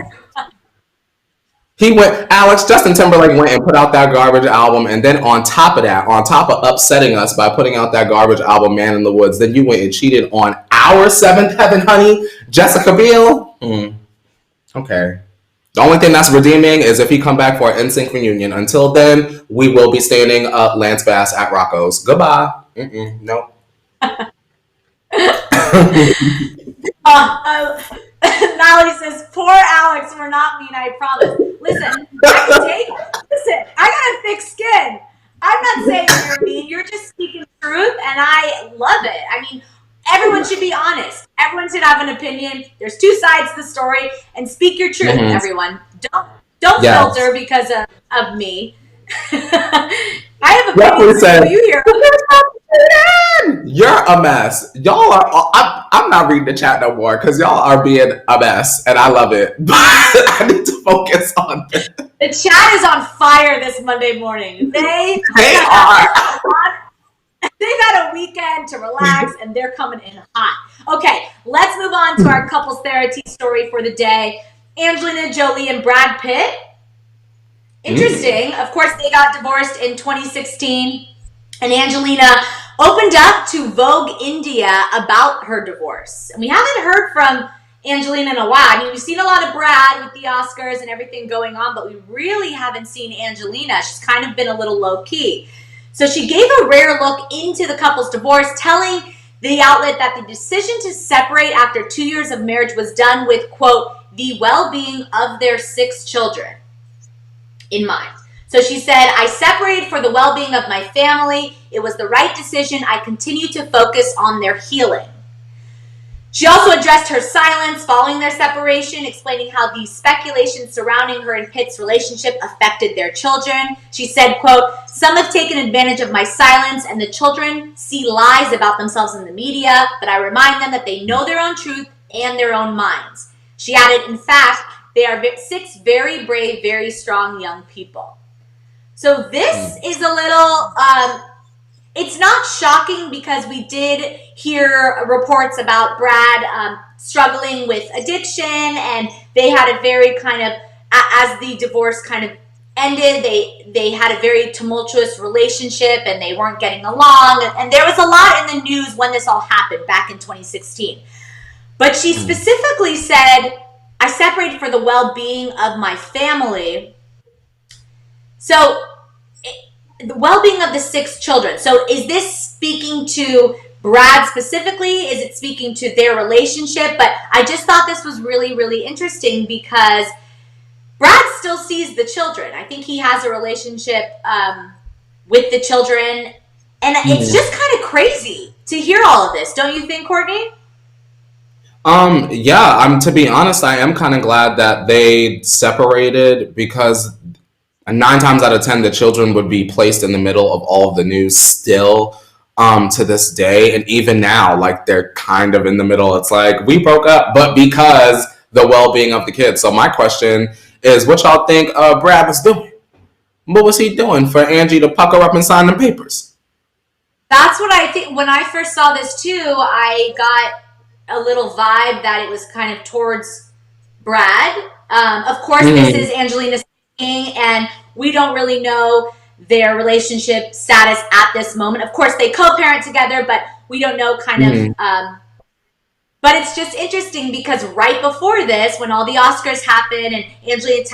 Justin Timberlake went and put out that garbage album, and then on top of that, on top of upsetting us by putting out that garbage album, Man in the Woods, then you went and cheated on our seventh heaven, honey, Jessica Biel. Okay. The only thing that's redeeming is if he come back for an NSYNC reunion. Until then, we will be standing up Lance Bass at Rocco's. Goodbye. Nope. Nolly says, poor Alex, we're not mean, I promise. Listen, I got a thick skin. I'm not saying you're mean, you're just speaking truth, and I love it. I mean, everyone should be honest. Everyone should have an opinion. There's two sides to the story, and speak your truth, everyone. Don't filter because of me. I have opinions. You hear You're a mess. Y'all are. I'm not reading the chat no more because y'all are being a mess, and I love it. But I need to focus on it. The chat is on fire this Monday morning. They are. They've had a weekend to relax, and they're coming in hot. Okay, let's move on to our couples therapy story for the day. Angelina Jolie and Brad Pitt. Interesting. Of course, they got divorced in 2016, and Angelina opened up to Vogue India about her divorce. And we haven't heard from Angelina in a while. I mean, we've seen a lot of Brad with the Oscars and everything going on, but we really haven't seen Angelina. She's kind of been a little low-key. So she gave a rare look into the couple's divorce, telling the outlet that the decision to separate after 2 years of marriage was done with, quote, the well-being of their 6 children in mind. So she said, I separated for the well-being of my family. It was the right decision. I continue to focus on their healing. She also addressed her silence following their separation, explaining how the speculation surrounding her and Pitt's relationship affected their children. She said, quote, some have taken advantage of my silence, and the children see lies about themselves in the media, but I remind them that they know their own truth and their own minds. She added, in fact, they are 6 very brave, very strong young people. So this is a little, it's not shocking because we did hear reports about Brad struggling with addiction, and they had a very kind of, as the divorce kind of ended, they had a very tumultuous relationship and they weren't getting along. And there was a lot in the news when this all happened back in 2016. But she specifically said, I separated for the well-being of my family. So, the well-being of the 6 children. So, is this speaking to Brad specifically? Is it speaking to their relationship? But I just thought this was really, really interesting because Brad still sees the children. I think he has a relationship with the children. And it's just kind of crazy to hear all of this. Don't you think, Courtney? Yeah, to be honest, I am kind of glad that they separated because 9 times out of 10, the children would be placed in the middle of all of the news still, to this day. And even now, like, they're kind of in the middle. It's like, we broke up, but because the well-being of the kids. So my question is, what y'all think Brad was doing? What was he doing for Angie to pucker up and sign the papers? That's what I think. When I first saw this too, I got a little vibe that it was kind of towards Brad. Of course, this is Angelina speaking, and we don't really know their relationship status at this moment. Of course, they co-parent together, but we don't know kind of. But it's just interesting because right before this, when all the Oscars happened and Angelina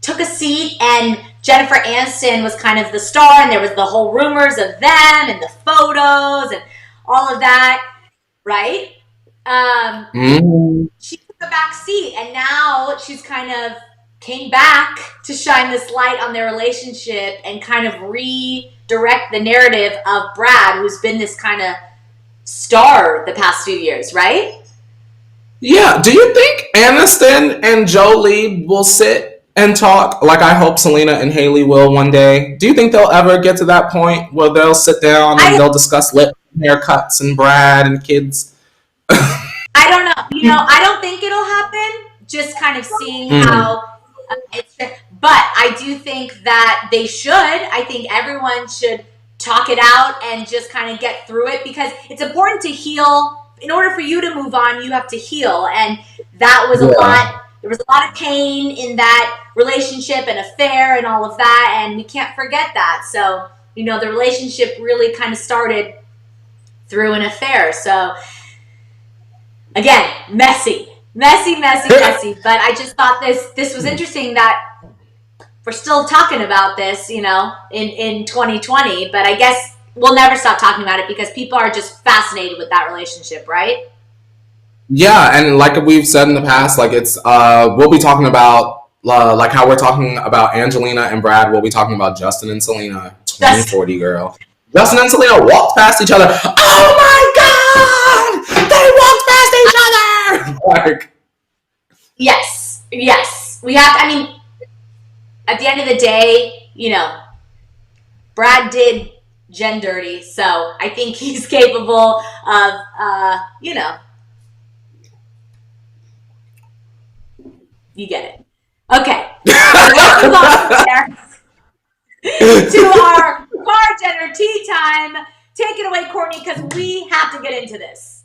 took a seat and Jennifer Aniston was kind of the star, and there was the whole rumors of them and the photos and all of that, right? She took a back seat, and now she's kind of came back to shine this light on their relationship and kind of redirect the narrative of Brad, who's been this kind of star the past few years, right? Yeah. Do you think Aniston and Jolie will sit and talk like I hope Selena and Haley will one day? Do you think they'll ever get to that point where they'll sit down and they'll discuss lip haircuts and Brad and kids? I don't know. You know, I don't think it'll happen. Just kind of seeing how it's. But I do think that they should. I think everyone should talk it out and just kind of get through it, because it's important to heal. In order for you to move on, you have to heal. And that was a lot. There was a lot of pain in that relationship and affair and all of that. And we can't forget that. So, you know, the relationship really kind of started through an affair. So, again, messy. But I just thought this was interesting that we're still talking about this, you know, in 2020. But I guess we'll never stop talking about it because people are just fascinated with that relationship, right? Yeah, and like we've said in the past, like it's we'll be talking about like how we're talking about Angelina and Brad. We'll be talking about Justin and Selena, 2040 girl. Justin and Selena walked past each other. Oh my God! They walked past each other. Like, yes, we have. I mean, at the end of the day, you know, Brad did Jen dirty, so I think he's capable of, you know, you get it. Okay, let's move on there to our car dinner tea time. Take it away, Courtney, because we have to get into this.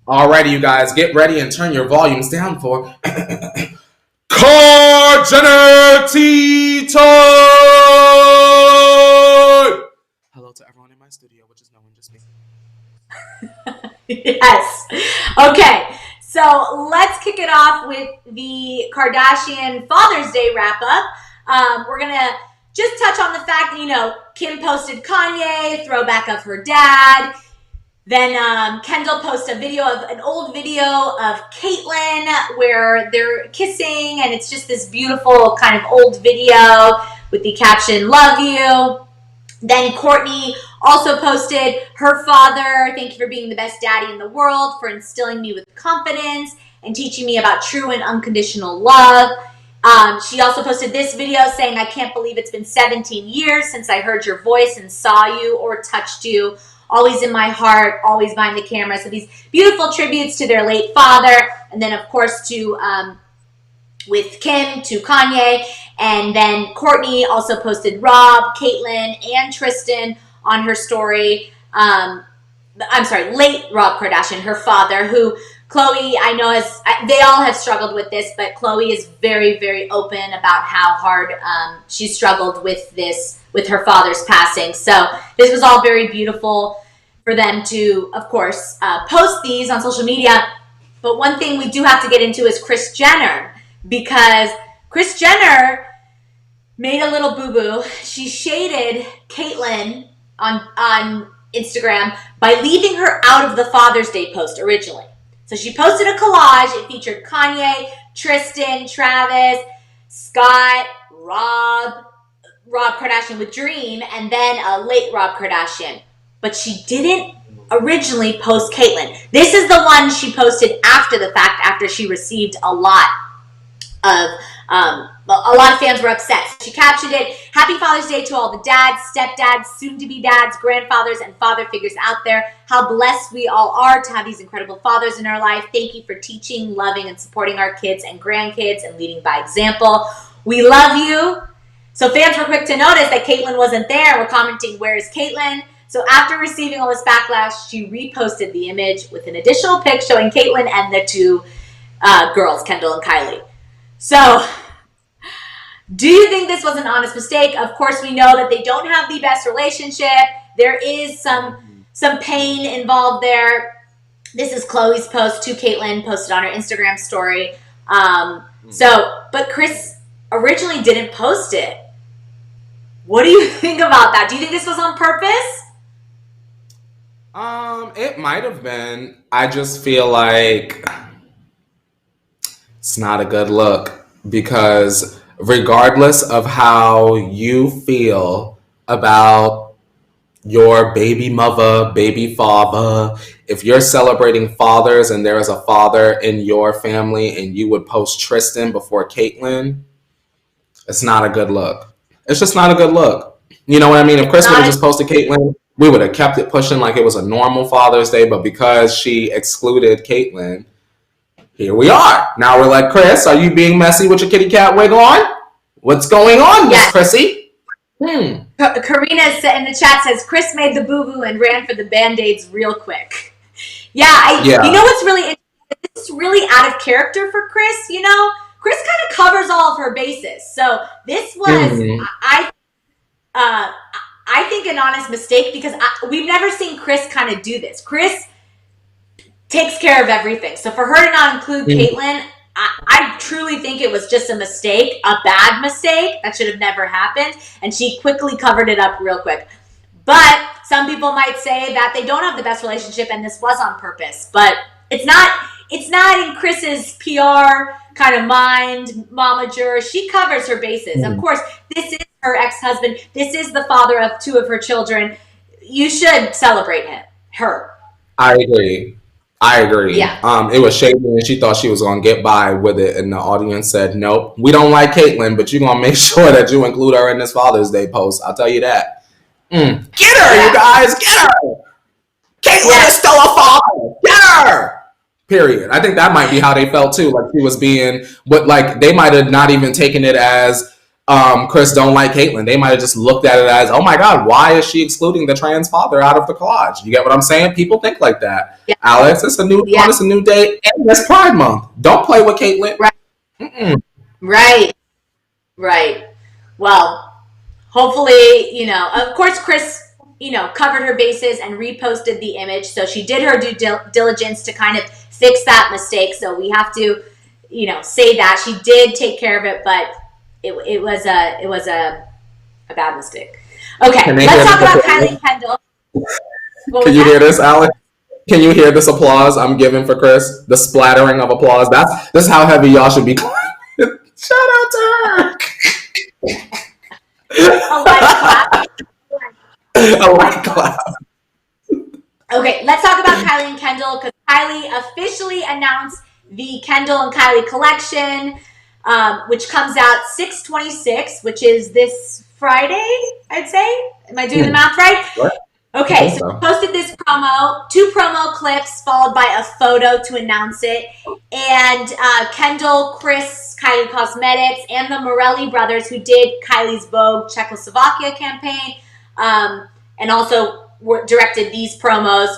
Alrighty, you guys, get ready and turn your volumes down for car dinner tea time. Hello to everyone in my studio, which is no one, just me. Yes. Okay. So let's kick it off with the Kardashian Father's Day wrap up. We're going to just touch on the fact that, you know, Kim posted Kanye, throwback of her dad. Then Kendall posted an old video of Caitlyn where they're kissing, and it's just this beautiful kind of old video with the caption, "Love you." Then Courtney also posted her father, "Thank you for being the best daddy in the world, for instilling me with confidence and teaching me about true and unconditional love." She also posted this video saying, "I can't believe it's been 17 years since I heard your voice and saw you or touched you. Always in my heart, always behind the camera." So these beautiful tributes to their late father. And then, of course, with Kim to Kanye. And then Courtney also posted Rob, Caitlyn, and Tristan on her story. Late Rob Kardashian, her father, who Khloe, I know they all have struggled with this, but Khloe is very, very open about how hard she struggled with this, with her father's passing. So this was all very beautiful for them to, of course, post these on social media. But one thing we do have to get into is Kris Jenner, because Kris Jenner made a little boo-boo. She shaded Caitlyn on Instagram by leaving her out of the Father's Day post originally. So she posted a collage. It featured Kanye, Tristan, Travis, Scott, Rob Kardashian with Dream, and then a late Rob Kardashian. But she didn't originally post Caitlyn. This is the one she posted after the fact, after she received a lot of A lot of fans were upset. She captioned it, "Happy Father's Day to all the dads, stepdads, soon-to-be dads, grandfathers, and father figures out there. How blessed we all are to have these incredible fathers in our life. Thank you for teaching, loving, and supporting our kids and grandkids and leading by example. We love you." So fans were quick to notice that Caitlyn wasn't there. We're commenting, "Where is Caitlyn?" So after receiving all this backlash, she reposted the image with an additional pic showing Caitlyn and the two girls, Kendall and Kylie. So, do you think this was an honest mistake? Of course, we know that they don't have the best relationship. There is some pain involved there. This is Chloe's post to Caitlyn, posted on her Instagram story. But Chris originally didn't post it. What do you think about that? Do you think this was on purpose? It might have been. I just feel like it's not a good look, because regardless of how you feel about your baby mother, baby father, if you're celebrating fathers and there is a father in your family and you would post Tristan before Caitlyn, it's not a good look. It's just not a good look. You know what I mean? If Chris would have just posted Caitlyn, we would have kept it pushing like it was a normal Father's Day, but because she excluded Caitlyn, here we are. Now we're like, "Chris, are you being messy with your kitty cat wig on? What's going on, Miss Chrissy?" Karina in the chat says, "Chris made the boo-boo and ran for the Band-Aids real quick." Yeah. You know what's really interesting? This is really out of character for Chris, you know? Chris kind of covers all of her bases. So this was, I think, an honest mistake, because we've never seen Chris kind of do this. Chris takes care of everything. So for her to not include Caitlyn, I truly think it was just a mistake, a bad mistake that should have never happened, and she quickly covered it up real quick. But some people might say that they don't have the best relationship and this was on purpose. But it's not in Chris's PR kind of mind, momager. She covers her bases. Of course, this is her ex-husband. This is the father of two of her children. You should celebrate her. I agree. Yeah. It was shady, and she thought she was going to get by with it, and the audience said, "Nope, we don't like Caitlyn, but you're going to make sure that you include her in this Father's Day post. I'll tell you that." Get her, you guys. Get her. Caitlyn is still a father. Get her. Period. I think that might be how they felt too. Like she was being, but like they might have not even taken it as Chris don't like Caitlyn. They might have just looked at it as, "Oh my God, why is she excluding the trans father out of the collage?" You get what I'm saying? People think like that. Yeah. Alex, it's a new it's a new day, and it's Pride Month. Don't play with Caitlyn. Right. Right. Well, hopefully, of course, Chris, covered her bases and reposted the image. So she did her due diligence to kind of fix that mistake. So we have to, say that she did take care of it, but it was a bad mistake. Okay, let's talk about Kylie and Kendall. Can you hear this, Alex? Can you hear this applause I'm giving for Chris? The splattering of applause. This is how heavy y'all should be. Shout out to her. A light clap. Okay, let's talk about Kylie and Kendall, because Kylie officially announced the Kendall and Kylie collection, which comes out 6/26, which is this Friday, I'd say. Am I doing the math right? What? Okay, so we posted this two promo clips followed by a photo to announce it. And Kendall, Chris, Kylie Cosmetics, and the Morelli brothers, who did Kylie's Vogue Czechoslovakia campaign, and also directed these promos.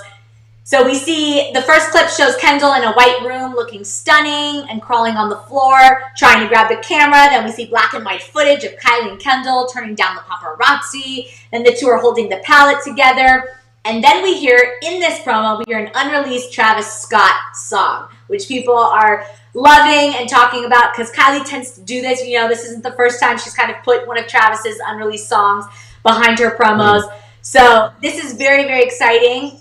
So we see the first clip shows Kendall in a white room looking stunning and crawling on the floor, trying to grab the camera. Then we see black and white footage of Kylie and Kendall turning down the paparazzi. Then the two are holding the palette together. And then we hear, in this promo, we hear an unreleased Travis Scott song, which people are loving and talking about, because Kylie tends to do this. This isn't the first time she's kind of put one of Travis's unreleased songs behind her promos. So this is very, very exciting.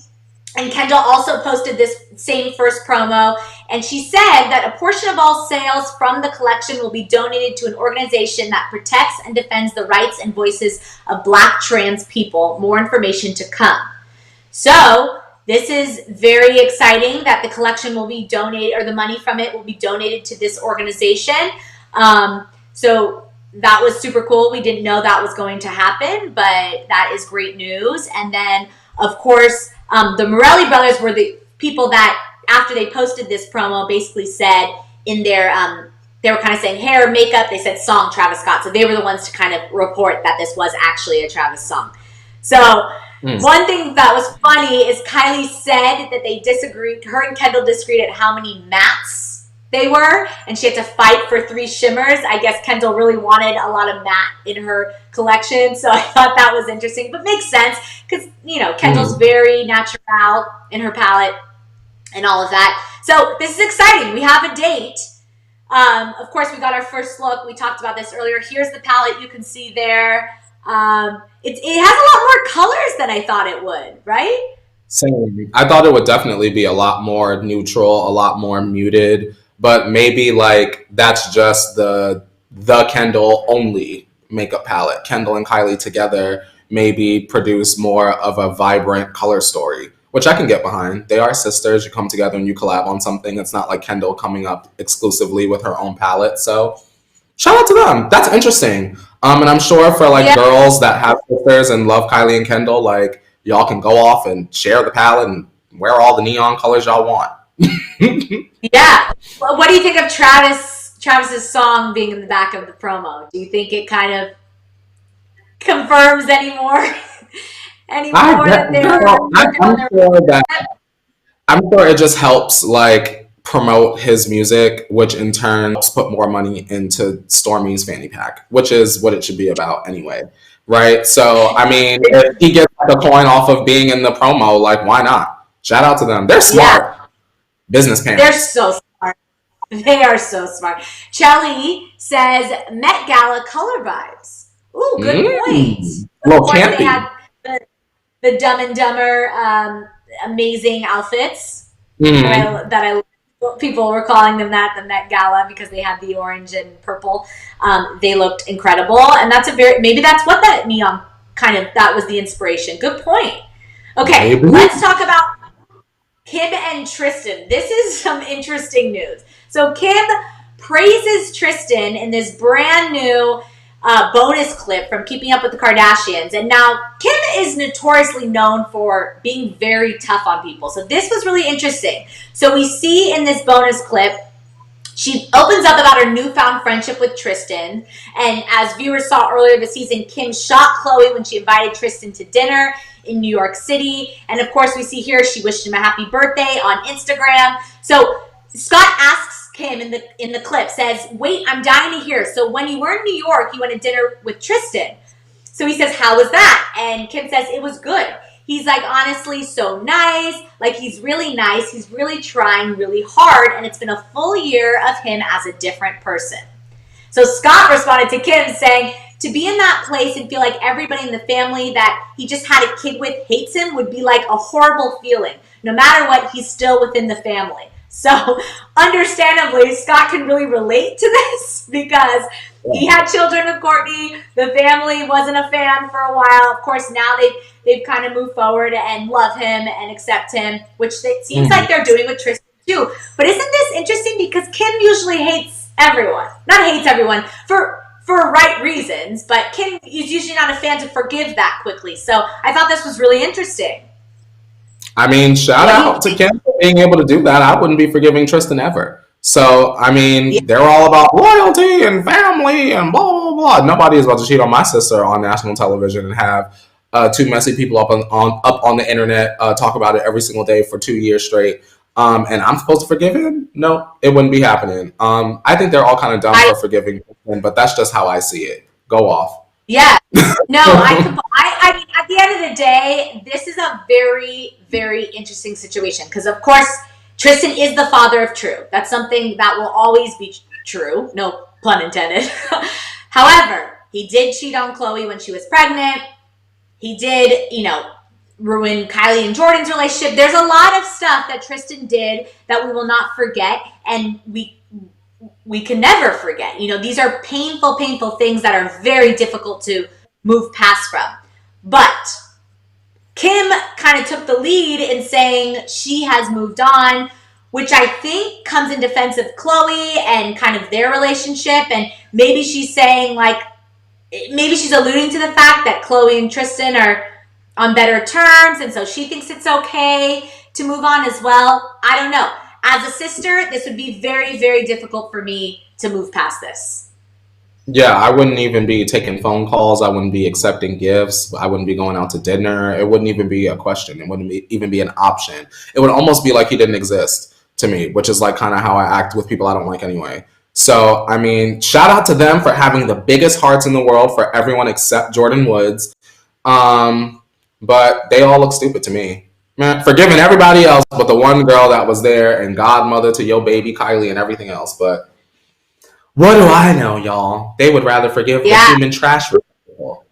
And Kendall also posted this same first promo, and she said that a portion of all sales from the collection will be donated to an organization that protects and defends the rights and voices of Black trans people. More information to come. So this is very exciting that the collection will be donated, or the money from it will be donated to this organization. So that was super cool. We didn't know that was going to happen, but that is great news. And then, of course, the Morelli brothers were the people that, after they posted this promo, basically said in their, they were kind of saying hair, makeup, they said song Travis Scott. So they were the ones to kind of report that this was actually a Travis song. So one thing that was funny is Kylie said that they disagreed, her and Kendall disagreed at how many mattes they were, and she had to fight for 3 shimmers. I guess Kendall really wanted a lot of matte in her collection, so I thought that was interesting, but makes sense because, you know, Kendall's very natural in her palette and all of that. So this is exciting. We have a date. Of course, we got our first look. We talked about this earlier. Here's the palette you can see there. It has a lot more colors than I thought it would, right? Same. I thought it would definitely be a lot more neutral, a lot more muted, but maybe like that's just the Kendall only makeup palette. Kendall and Kylie together maybe produce more of a vibrant color story, which I can get behind. They are sisters. You come together and you collab on something. It's not like Kendall coming up exclusively with her own palette. So shout out to them. That's interesting. And I'm sure for like girls that have sisters and love Kylie and Kendall, like y'all can go off and share the palette and wear all the neon colors y'all want. Yeah. Well, what do you think of Travis's song being in the back of the promo? Do you think it kind of confirms anymore that they're I'm sure it just helps like promote his music, which in turn helps put more money into Stormi's fanny pack, which is what it should be about anyway. Right? So I mean, if he gets the coin off of being in the promo, like why not? Shout out to them. They're smart. Business parents. They're so smart. They are so smart. Chelly says Met Gala color vibes. Ooh, good point. Well, of course, they had the Dumb and Dumber amazing outfits that I people were calling them that, the Met Gala, because they had the orange and purple. They looked incredible, and maybe that's what that neon that was the inspiration. Good point. Okay, let's talk about Kim and Tristan. This is some interesting news. So Kim praises Tristan in this brand new bonus clip from Keeping Up with the Kardashians. And now Kim is notoriously known for being very tough on people. So this was really interesting. So we see in this bonus clip, she opens up about her newfound friendship with Tristan. And as viewers saw earlier this season, Kim shocked Khloe when she invited Tristan to dinner in New York City. And of course, we see here she wished him a happy birthday on Instagram. So Scott asks Kim in the clip, says, "Wait, I'm dying to hear. So when you were in New York, you went to dinner with Tristan." So he says, "How was that?" And Kim says, "It was good. He's like, honestly, so nice. Like, he's really nice. He's really trying really hard. And it's been a full year of him as a different person." So Scott responded to Kim saying, "To be in that place and feel like everybody in the family that he just had a kid with hates him would be like a horrible feeling. No matter what, he's still within the family." So understandably, Scott can really relate to this because he had children with Courtney. The family wasn't a fan for a while. Of course, now they've kind of moved forward and love him and accept him, which it seems like they're doing with Tristan too. But isn't this interesting? Because Kim usually hates everyone. Not hates everyone, for right reasons, but Kim is usually not a fan to forgive that quickly. So I thought this was really interesting. I mean, shout out to Kim for being able to do that. I wouldn't be forgiving Tristan ever. So, I mean, they're all about loyalty and family and blah, blah, blah. Nobody is about to cheat on my sister on national television and have two messy people up on the internet talk about it every single day for 2 years straight. And I'm supposed to forgive him? No, it wouldn't be happening. I think they're all kind of dumb for forgiving him, but that's just how I see it. Go off. Yeah. No, I mean, at the end of the day, this is a very, very interesting situation because, of course, Tristan is the father of True. That's something that will always be true. No pun intended. However, he did cheat on Khloe when she was pregnant. He did, ruin Kylie and Jordan's relationship. There's a lot of stuff that Tristan did that we will not forget, and we can never forget. These are painful, painful things that are very difficult to move past from. But Kim kind of took the lead in saying she has moved on. which I think comes in defense of Khloe and kind of their relationship. And maybe she's saying, like, maybe she's alluding to the fact that Khloe and Tristan are on better terms, and so she thinks it's okay to move on as well. I don't know. As a sister, this would be very, very difficult for me to move past this. Yeah, I wouldn't even be taking phone calls. I wouldn't be accepting gifts. I wouldn't be going out to dinner. It wouldn't even be a question. It wouldn't even be an option. It would almost be like he didn't exist to me, which is like kind of how I act with people I don't like anyway. So, I mean, shout out to them for having the biggest hearts in the world for everyone except Jordan Woods. But they all look stupid to me. Man, forgiving everybody else but the one girl that was there and godmother to your baby Kylie and everything else. But what do I know, y'all? They would rather forgive the human trash. Well,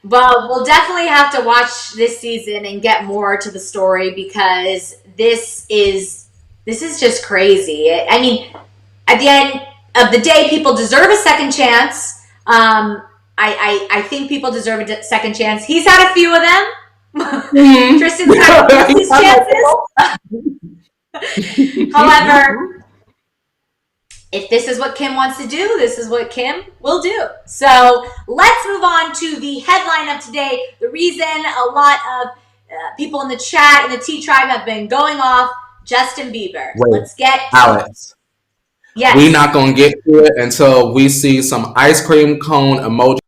we'll definitely have to watch this season and get more to the story, because this is just crazy. I mean, at the end of the day, people deserve a second chance. I think people deserve a second chance. He's had a few of them. Mm-hmm. Tristan's had his chances. However, if this is what Kim wants to do, this is what Kim will do. So let's move on to the headline of today. The reason a lot of people in the chat and the T Tribe have been going off, Justin Bieber. Wait, let's get Alex. Yes. We're not going to get to it until we see some ice cream cone emoji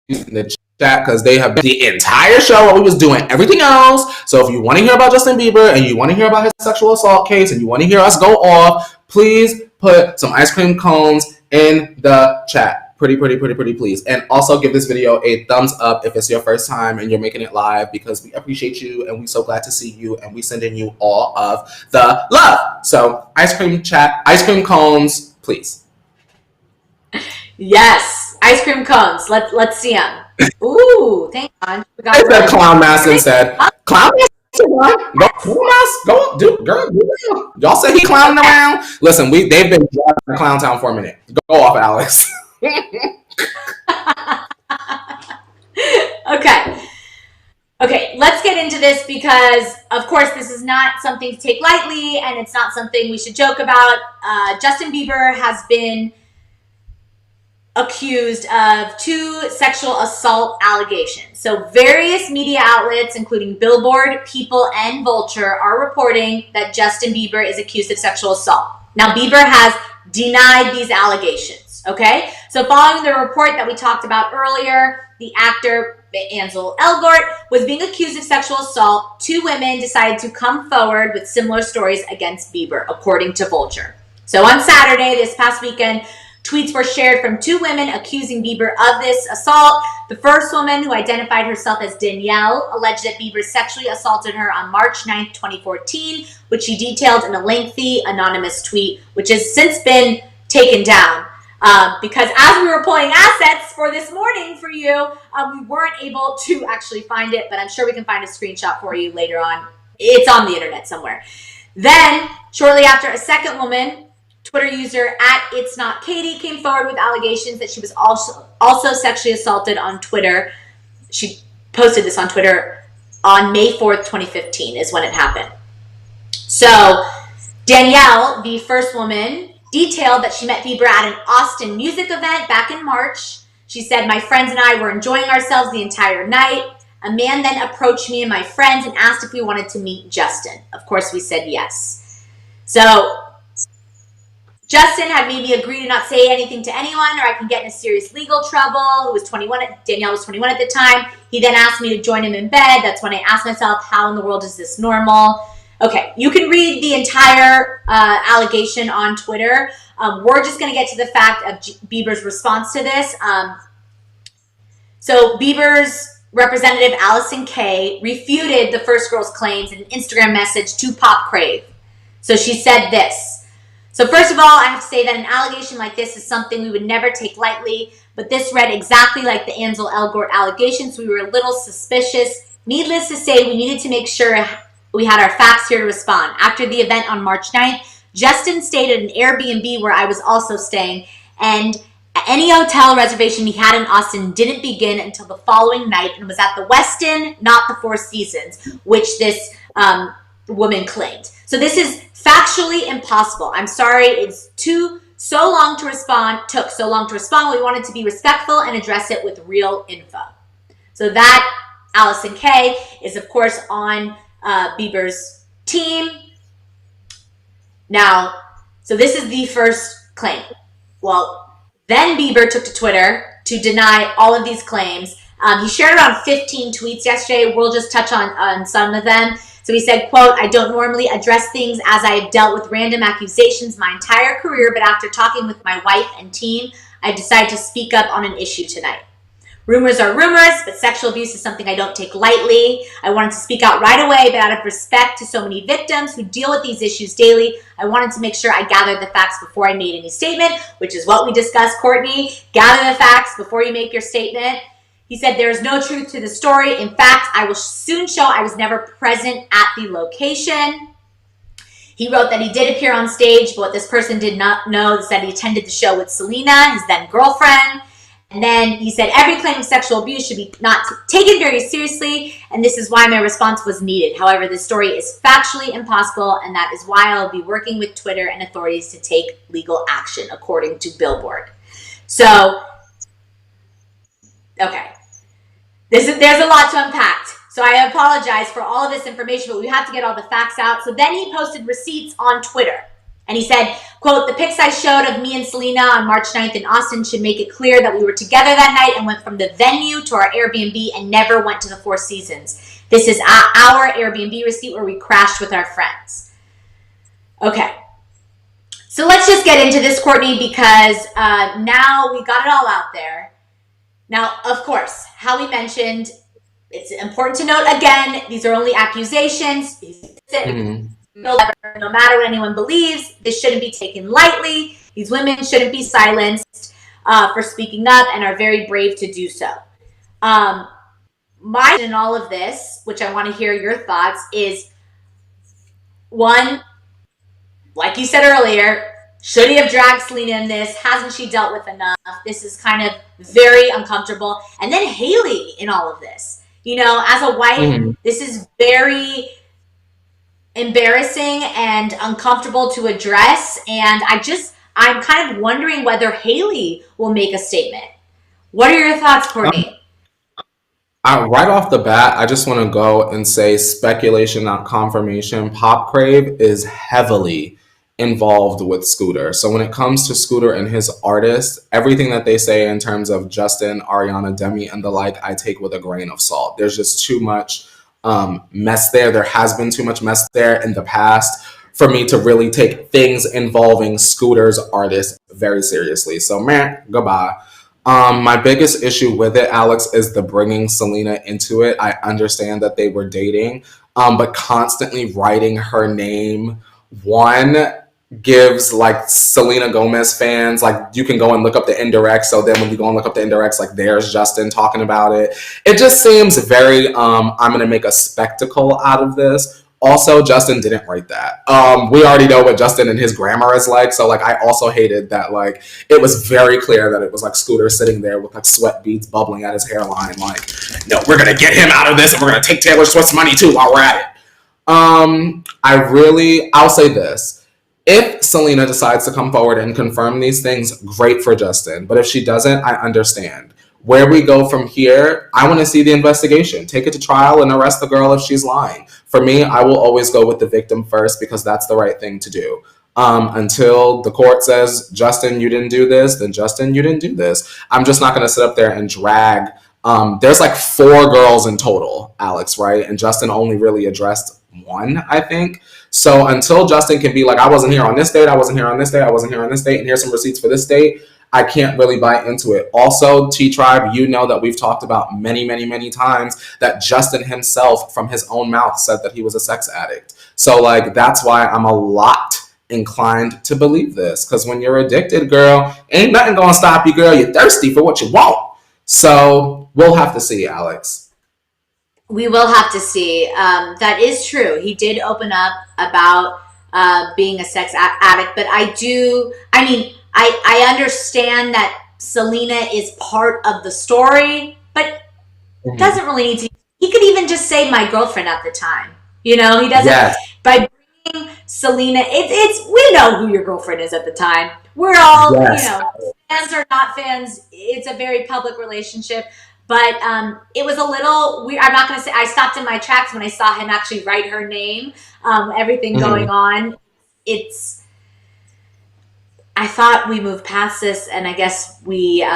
in the chat, because they have been the entire show while we was doing everything else. So if you want to hear about Justin Bieber and you want to hear about his sexual assault case and you want to hear us go off, please put some ice cream cones in the chat. Pretty, please. And also give this video a thumbs up if it's your first time and you're making it live, because we appreciate you and we're so glad to see you, and we sending you all of the love. So ice cream cones, please. Yes, ice cream cones. Let's see them. Ooh, thank God. We got that clown mask instead. Clown mask. Go, dude, girl. Y'all say he clowning around. Listen, they've been driving to Clown Town for a minute. Go off, Alex. Okay, let's get into this, because of course this is not something to take lightly, and it's not something we should joke about. Justin Bieber has been accused of 2 sexual assault allegations. So various media outlets, including Billboard, People, and Vulture, are reporting that Justin Bieber is accused of sexual assault. Now, Bieber has denied these allegations, okay? So following the report that we talked about earlier, the actor Ansel Elgort was being accused of sexual assault. 2 women decided to come forward with similar stories against Bieber, according to Vulture. So on Saturday, this past weekend, tweets were shared from 2 women accusing Bieber of this assault. The first woman, who identified herself as Danielle, alleged that Bieber sexually assaulted her on March 9th, 2014, which she detailed in a lengthy anonymous tweet, which has since been taken down. Because as we were pulling assets for this morning for you, we weren't able to actually find it, but I'm sure we can find a screenshot for you later on. It's on the internet somewhere. Then, shortly after, a second woman, Twitter user @It'sNotKatie, came forward with allegations that she was also sexually assaulted on Twitter. She posted this on Twitter on May 4th, 2015 is when it happened. So Danielle, the first woman, detailed that she met Bieber at an Austin music event back in March. She said, "My friends and I were enjoying ourselves the entire night. A man then approached me and my friends and asked if we wanted to meet Justin. Of course, we said yes." So Justin had made me agree to not say anything to anyone or I can get in serious legal trouble. Who was 21? Danielle was 21 at the time. He then asked me to join him in bed. That's when I asked myself, how in the world is this normal? Okay, you can read the entire allegation on Twitter. We're just going to get to the fact of Bieber's response to this. So Bieber's representative, Allison Kay, refuted the first girl's claims in an Instagram message to Pop Crave. So she said this. "So first of all, I have to say that an allegation like this is something we would never take lightly, but this read exactly like the Ansel Elgort allegations. We were a little suspicious. Needless to say, we needed to make sure we had our facts here to respond. After the event on March 9th, Justin stayed at an Airbnb where I was also staying, and any hotel reservation he had in Austin didn't begin until the following night and was at the Westin, not the Four Seasons, which this woman claimed. So this is factually impossible. I'm sorry, it's took so long to respond. We wanted to be respectful and address it with real info. So that Allison K is, of course, on Bieber's team. Now, so this is the first claim. Well, then Bieber took to Twitter to deny all of these claims. He shared around 15 tweets yesterday. We'll just touch on some of them. So he said, quote, "I don't normally address things as I have dealt with random accusations my entire career, but after talking with my wife and team, I decided to speak up on an issue tonight. Rumors are rumors, but sexual abuse is something I don't take lightly. I wanted to speak out right away, but out of respect to so many victims who deal with these issues daily, I wanted to make sure I gathered the facts before I made any statement," which is what we discussed, Courtney. Gather the facts before you make your statement. He said, "There is no truth to the story. In fact, I will soon show I was never present at the location." He wrote that he did appear on stage, but what this person did not know is that he attended the show with Selena, his then girlfriend. And then he said, "Every claim of sexual abuse should be not taken very seriously, and this is why my response was needed. However, this story is factually impossible, and that is why I'll be working with Twitter and authorities to take legal action," according to Billboard. So, okay. There's a lot to unpack. So I apologize for all of this information, but we have to get all the facts out. So then he posted receipts on Twitter. And he said, quote, "The pics I showed of me and Selena on March 9th in Austin should make it clear that we were together that night and went from the venue to our Airbnb and never went to the Four Seasons. This is our Airbnb receipt where we crashed with our friends." Okay. So let's just get into this, Courtney, because now we got it all out there. Now, of course, how we mentioned, it's important to note again, these are only accusations. No matter what anyone believes, this shouldn't be taken lightly. These women shouldn't be silenced for speaking up and are very brave to do so. My in all of this, which I want to hear your thoughts, is one, like you said earlier, should he have dragged Selena in this? Hasn't she dealt with enough? This is kind of very uncomfortable. And then Hailey in all of this. You know, as a wife, this is very embarrassing and uncomfortable to address. And I'm kind of wondering whether Hailey will make a statement. What are your thoughts, Courtney? Right off the bat, I just want to go and say speculation, not confirmation. Pop Crave is heavily involved with Scooter. So when it comes to Scooter and his artists, everything that they say in terms of Justin, Ariana, Demi, and the like, I take with a grain of salt. There's just too much mess there. There has been too much mess there in the past for me to really take things involving Scooter's artists very seriously. So, man, goodbye. My biggest issue with it, Alex, is the bringing Selena into it. I understand that they were dating, but constantly writing her name, gives like Selena Gomez fans, like you can go and look up the indirects. So then when you go and look up the indirects, like there's Justin talking about it. It just seems very, I'm going to make a spectacle out of this. Also, Justin didn't write that. We already know what Justin and his grammar is like. So like, I also hated that, like, it was very clear that it was like Scooter sitting there with like sweat beads bubbling at his hairline. Like, no, we're going to get him out of this and we're going to take Taylor Swift's money too while we're at it. I'll say this. If Selena decides to come forward and confirm these things, great for Justin. But if she doesn't, I understand. Where we go from here, I want to see the investigation. Take it to trial and arrest the girl if she's lying. For me, I will always go with the victim first because that's the right thing to do. Until the court says, Justin, you didn't do this, then Justin, you didn't do this. I'm just not going to sit up there and drag. There's like 4 girls in total, Alex, right? And Justin only really addressed one, I think. So until Justin can be like, I wasn't here on this date, I wasn't here on this date, I wasn't here on this date, and here's some receipts for this date, I can't really buy into it. Also, T-Tribe, you know that we've talked about many, many, many times that Justin himself from his own mouth said that he was a sex addict. So like, that's why I'm a lot inclined to believe this. Because when you're addicted, girl, ain't nothing gonna stop you, girl. You're thirsty for what you want. So we'll have to see, Alex. We will have to see. That is true. He did open up about being a sex addict, but I understand that Selena is part of the story, but doesn't really need to. He could even just say my girlfriend at the time. You know, he doesn't. Yes. by bringing Selena, it's we know who your girlfriend is at the time. We're all, Yes. fans or not fans. It's a very public relationship. But it was a little weird. I'm not going to say I stopped in my tracks when I saw him actually write her name. Everything going on. I thought we moved past this, and I guess we're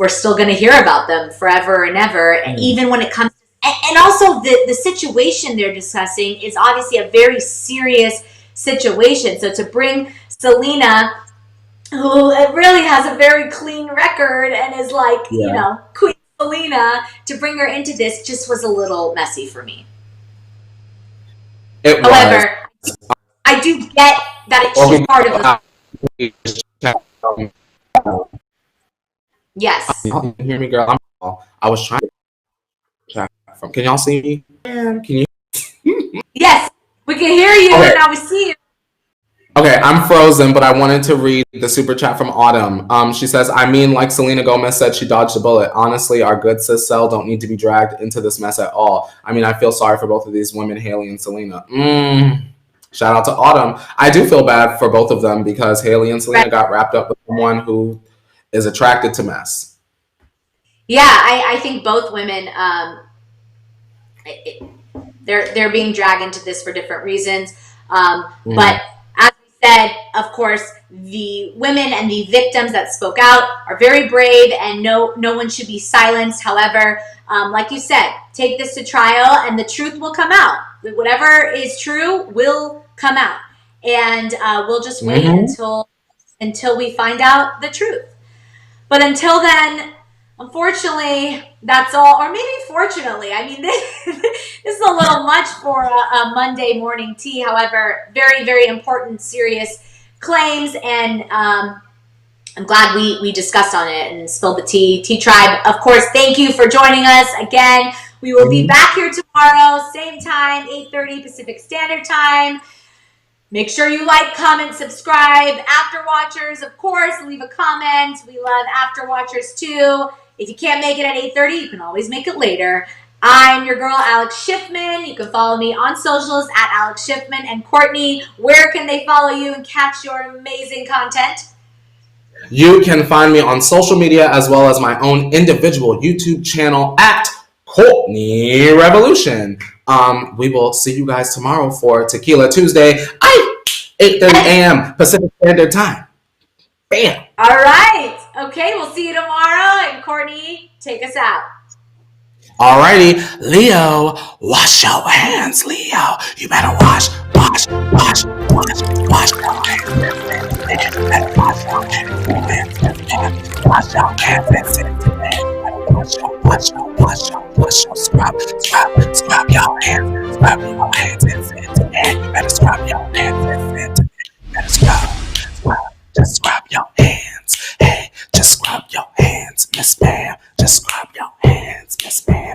still going to hear about them forever and ever, even when it comes. And also the situation they're discussing is obviously a very serious situation. So to bring Selena, who really has a very clean record and is like, Queen Selena, to bring her into this just was a little messy for me. However, I do get that she's part of the... Yes. Y'all can hear me, girl? I was trying to... Can y'all see me? Can you? Yes, we can hear you, and now we see you. Okay, I'm frozen, but I wanted to read the super chat from Autumn. She says, I mean, like Selena Gomez said, she dodged a bullet. Honestly, our good sis Cell don't need to be dragged into this mess at all. I mean, I feel sorry for both of these women, Haley and Selena. Shout out to Autumn. I do feel bad for both of them because Haley and Selena got wrapped up with someone who is attracted to mess. Yeah, I think both women, they're being dragged into this for different reasons. But as we said, of course, the women and the victims that spoke out are very brave, and no one should be silenced. However, like you said, take this to trial and the truth will come out. Whatever is true will come out. And we'll just wait until we find out the truth. But until then, unfortunately, that's all. Or maybe fortunately. I mean, this is a little much for a Monday morning tea. However, very, very important, serious claims. And I'm glad we discussed on it and spilled the tea. Tea Tribe, of course, thank you for joining us again. We will be back here tomorrow, same time, 8:30 Pacific Standard Time. Make sure you like, comment, subscribe. After Watchers, of course, leave a comment. We love After Watchers too. If you can't make it at 8:30, you can always make it later. I'm your girl, Alex Schiffman. You can follow me on socials at Alex Schiffman. And Courtney, where can they follow you and catch your amazing content? You can find me on social media as well as my own individual YouTube channel at Courtney Revolution. We will see you guys tomorrow for Tequila Tuesday, 8:30 a.m. Pacific Standard Time. Bam! All right. Okay, we'll see you tomorrow. And Courtney, take us out. Alrighty, Leo, wash your hands, Leo. You better wash your hands. Wash your hands. Scrub your hands. Scrub your hands and send to me. You better scrub your hands and send to me. You better scrub. Just scrub your hands. Hey, just scrub your hands, Miss Mary.